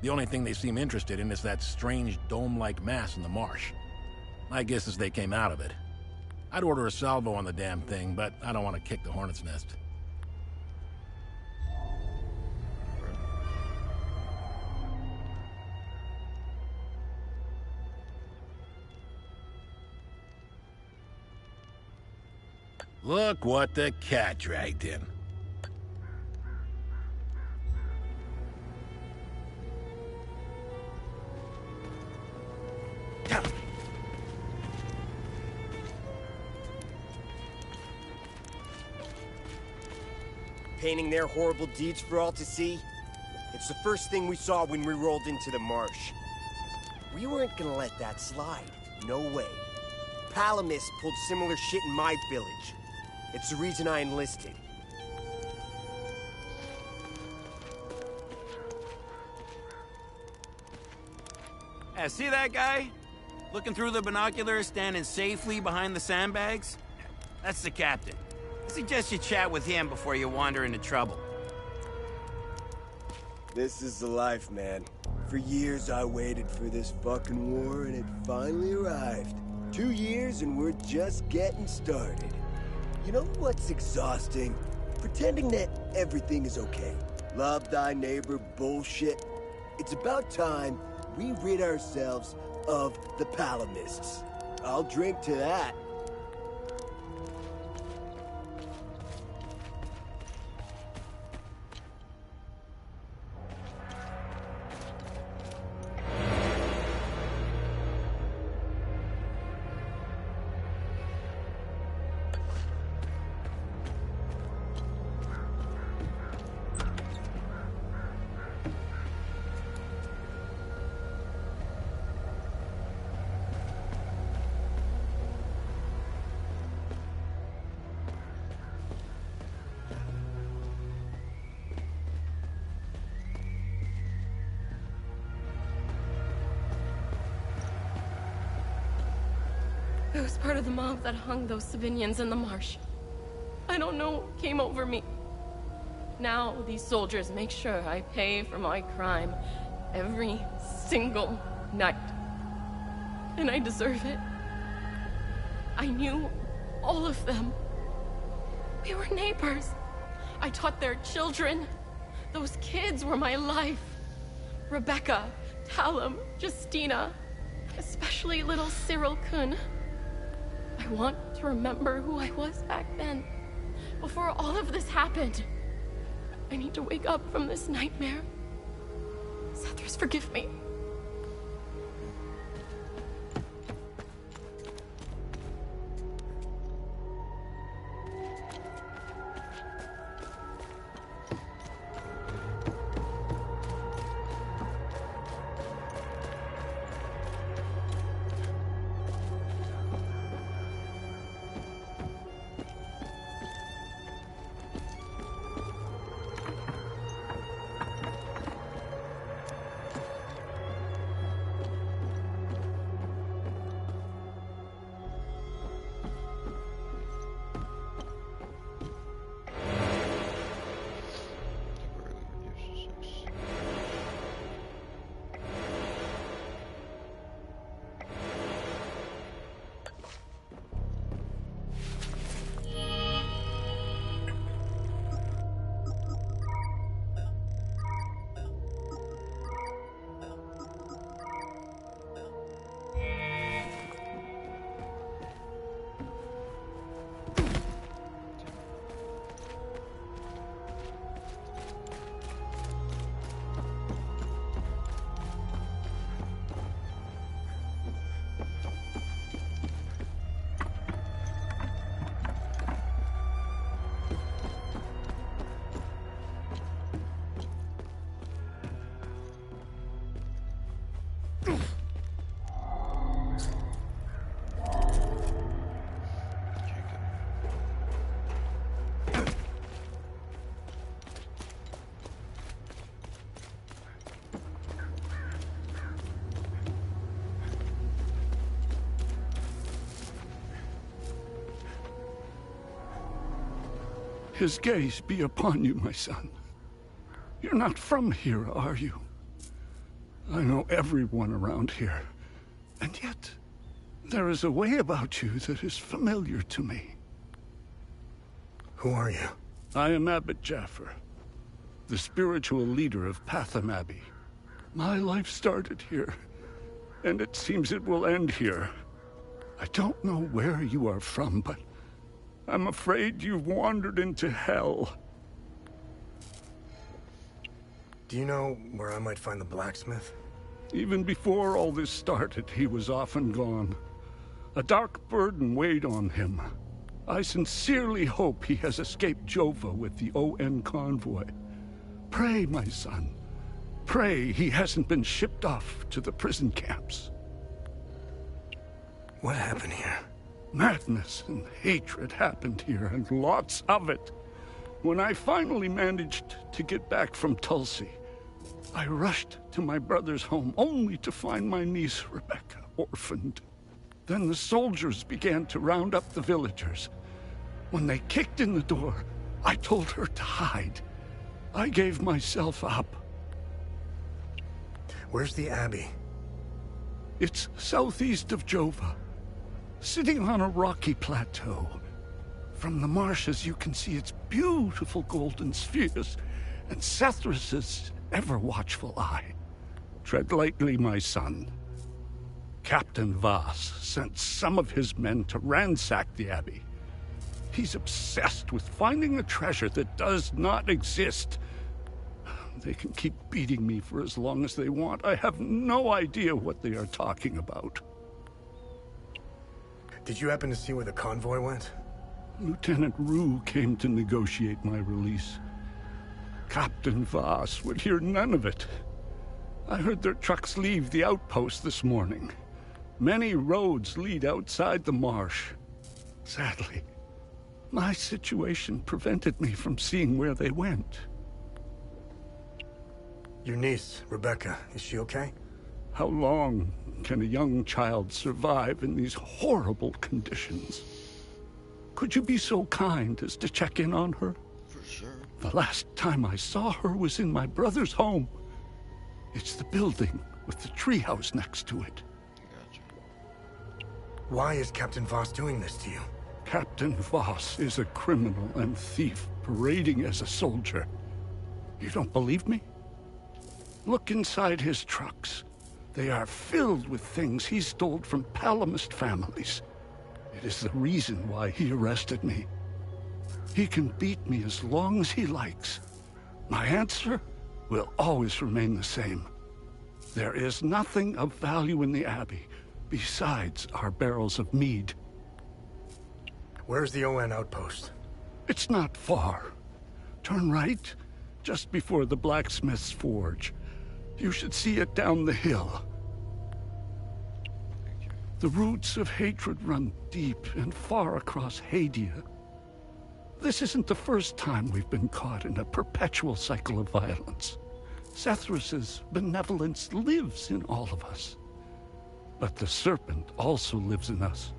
the only thing they seem interested in is that strange dome-like mass in the marsh. My guess is they came out of it. I'd order a salvo on the damn thing, but I don't want to kick the hornet's nest. Look what the cat dragged in. Painting their horrible deeds for all to see? It's the first thing we saw when we rolled into the marsh. We weren't gonna let that slide. No way. Palamis pulled similar shit in my village. It's the reason I enlisted. See that guy? Looking through the binoculars, standing safely behind the sandbags? That's the captain. I suggest you chat with him before you wander into trouble. This is the life, man. For years I waited for this fucking war, and it finally arrived. 2 years and we're just getting started. You know what's exhausting? Pretending that everything is okay. Love thy neighbor bullshit. It's about time we rid ourselves of the Palamists. I'll drink to that. I was part of the mob that hung those civilians in the marsh. I don't know what came over me. Now these soldiers make sure I pay for my crime every single night. And I deserve it. I knew all of them. We were neighbors. I taught their children. Those kids were my life. Rebecca, Talum, Justina, especially little Cyril Kun. I want to remember who I was back then, before all of this happened. I need to wake up from this nightmare. Sethers, forgive me. His gaze be upon you, my son. You're not from here, are you? I know everyone around here, and yet there is a way about you that is familiar to me. Who are you? I am Abbot Jaffer, the spiritual leader of Patham Abbey. My life started here, and it seems it will end here. I don't know where you are from, but I'm afraid you've wandered into hell. Do you know where I might find the blacksmith? Even before all this started, he was often gone. A dark burden weighed on him. I sincerely hope he has escaped Jova with the ON convoy. Pray, my son. Pray he hasn't been shipped off to the prison camps. What happened here? Madness and hatred happened here, and lots of it. When I finally managed to get back from Tulsi, I rushed to my brother's home only to find my niece Rebecca orphaned. Then the soldiers began to round up the villagers. When they kicked in the door, I told her to hide. I gave myself up. Where's the Abbey? It's southeast of Jova, sitting on a rocky plateau. From the marshes you can see its beautiful golden spheres and Sethrus's ever-watchful eye. Tread lightly, my son. Captain Voss sent some of his men to ransack the Abbey. He's obsessed with finding a treasure that does not exist. They can keep beating me for as long as they want. I have no idea what they are talking about. Did you happen to see where the convoy went? Lieutenant Rue came to negotiate my release. Captain Voss would hear none of it. I heard their trucks leave the outpost this morning. Many roads lead outside the marsh. Sadly, my situation prevented me from seeing where they went. Your niece, Rebecca, is she okay? How long can a young child survive in these horrible conditions? Could you be so kind as to check in on her? For sure. The last time I saw her was in my brother's home. It's the building with the treehouse next to it. Gotcha. Why is Captain Voss doing this to you? Captain Voss is a criminal and thief parading as a soldier. You don't believe me? Look inside his trucks. They are filled with things he stole from Palamist families. It is the reason why he arrested me. He can beat me as long as he likes. My answer will always remain the same. There is nothing of value in the Abbey besides our barrels of mead. Where's the ON outpost? It's not far. Turn right, just before the blacksmith's forge. You should see it down the hill. The roots of hatred run deep and far across Hadea. This isn't the first time we've been caught in a perpetual cycle of violence. Sethrus's benevolence lives in all of us. But the serpent also lives in us.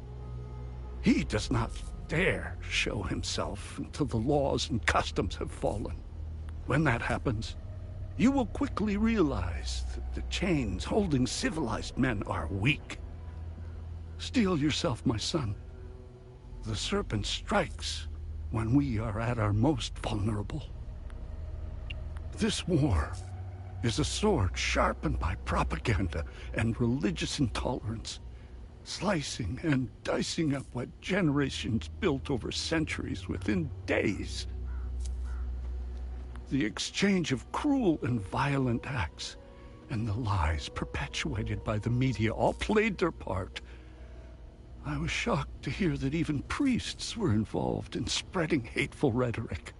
He does not dare show himself until the laws and customs have fallen. When that happens, you will quickly realize that the chains holding civilized men are weak. Steel yourself, my son. The serpent strikes when we are at our most vulnerable. This war is a sword sharpened by propaganda and religious intolerance, slicing and dicing up what generations built over centuries within days. The exchange of cruel and violent acts and the lies perpetuated by the media all played their part. I was shocked to hear that even priests were involved in spreading hateful rhetoric.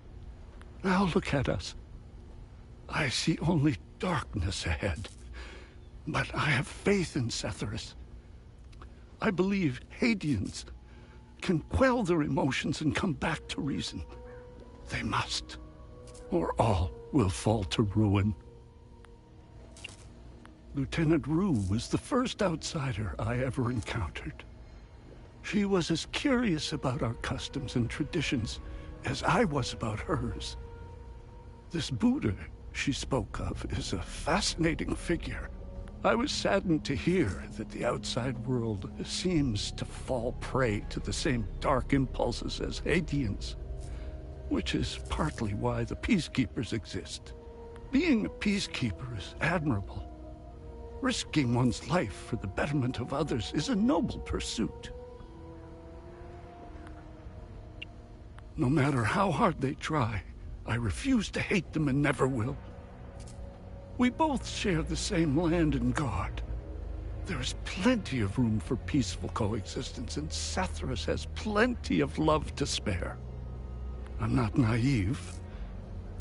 Now look at us. I see only darkness ahead, but I have faith in Sethrus. I believe Hadeans can quell their emotions and come back to reason. They must, or all will fall to ruin. Lieutenant Rue was the first outsider I ever encountered. She was as curious about our customs and traditions as I was about hers. This Buddha she spoke of is a fascinating figure. I was saddened to hear that the outside world seems to fall prey to the same dark impulses as Hadeans, which is partly why the peacekeepers exist. Being a peacekeeper is admirable. Risking one's life for the betterment of others is a noble pursuit. No matter how hard they try, I refuse to hate them and never will. We both share the same land and God. There is plenty of room for peaceful coexistence, and Sethrus has plenty of love to spare. I'm not naive.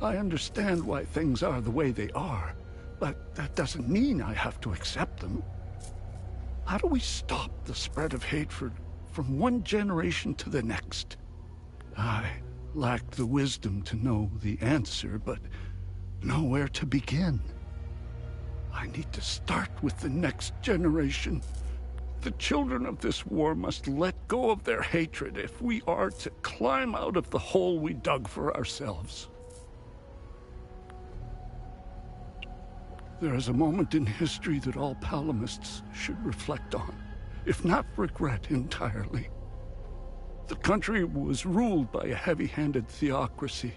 I understand why things are the way they are, but that doesn't mean I have to accept them. How do we stop the spread of hatred from one generation to the next? I lack the wisdom to know the answer, but know where to begin. I need to start with the next generation. The children of this war must let go of their hatred if we are to climb out of the hole we dug for ourselves. There is a moment in history that all Palamists should reflect on, if not regret entirely. The country was ruled by a heavy-handed theocracy,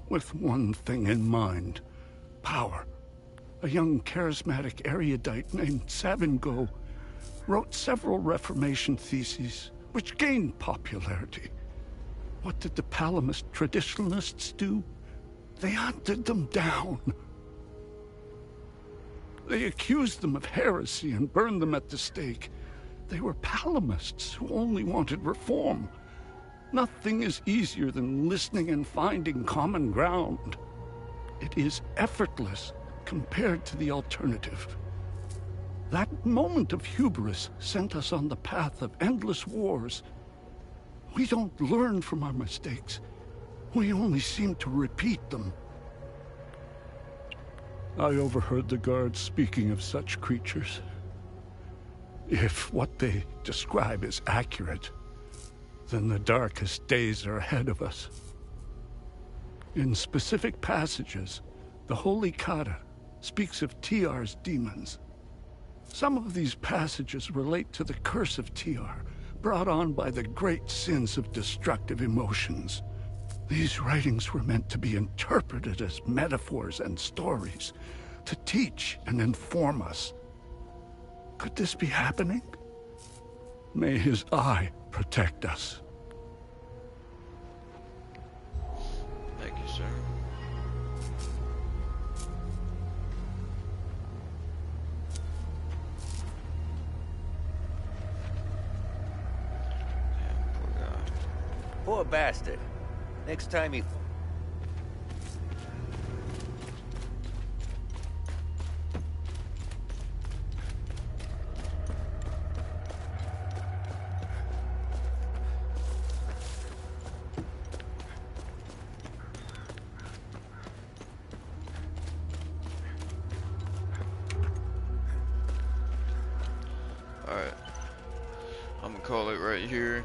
with one thing in mind: power. A young charismatic erudite named Savingo wrote several Reformation theses, which gained popularity. What did the Palamist traditionalists do? They hunted them down. They accused them of heresy and burned them at the stake. They were Palamists who only wanted reform. Nothing is easier than listening and finding common ground. It is effortless compared to the alternative. That moment of hubris sent us on the path of endless wars. We don't learn from our mistakes. We only seem to repeat them. I overheard the guards speaking of such creatures. If what they describe is accurate, then the darkest days are ahead of us. In specific passages, the Holy Kata speaks of TR's demons. Some of these passages relate to the curse of TR, brought on by the great sins of destructive emotions. These writings were meant to be interpreted as metaphors and stories, to teach and inform us. Could this be happening? May his eye protect us. Thank you, sir. Damn, poor guy. Poor bastard. Next time he... Alright. I'm gonna call it right here.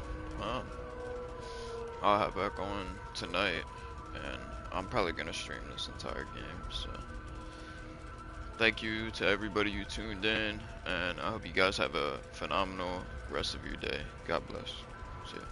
I'll have back on tonight, and I'm probably gonna stream this entire game, so thank you to everybody who tuned in, and I hope you guys have a phenomenal rest of your day. God bless. See ya.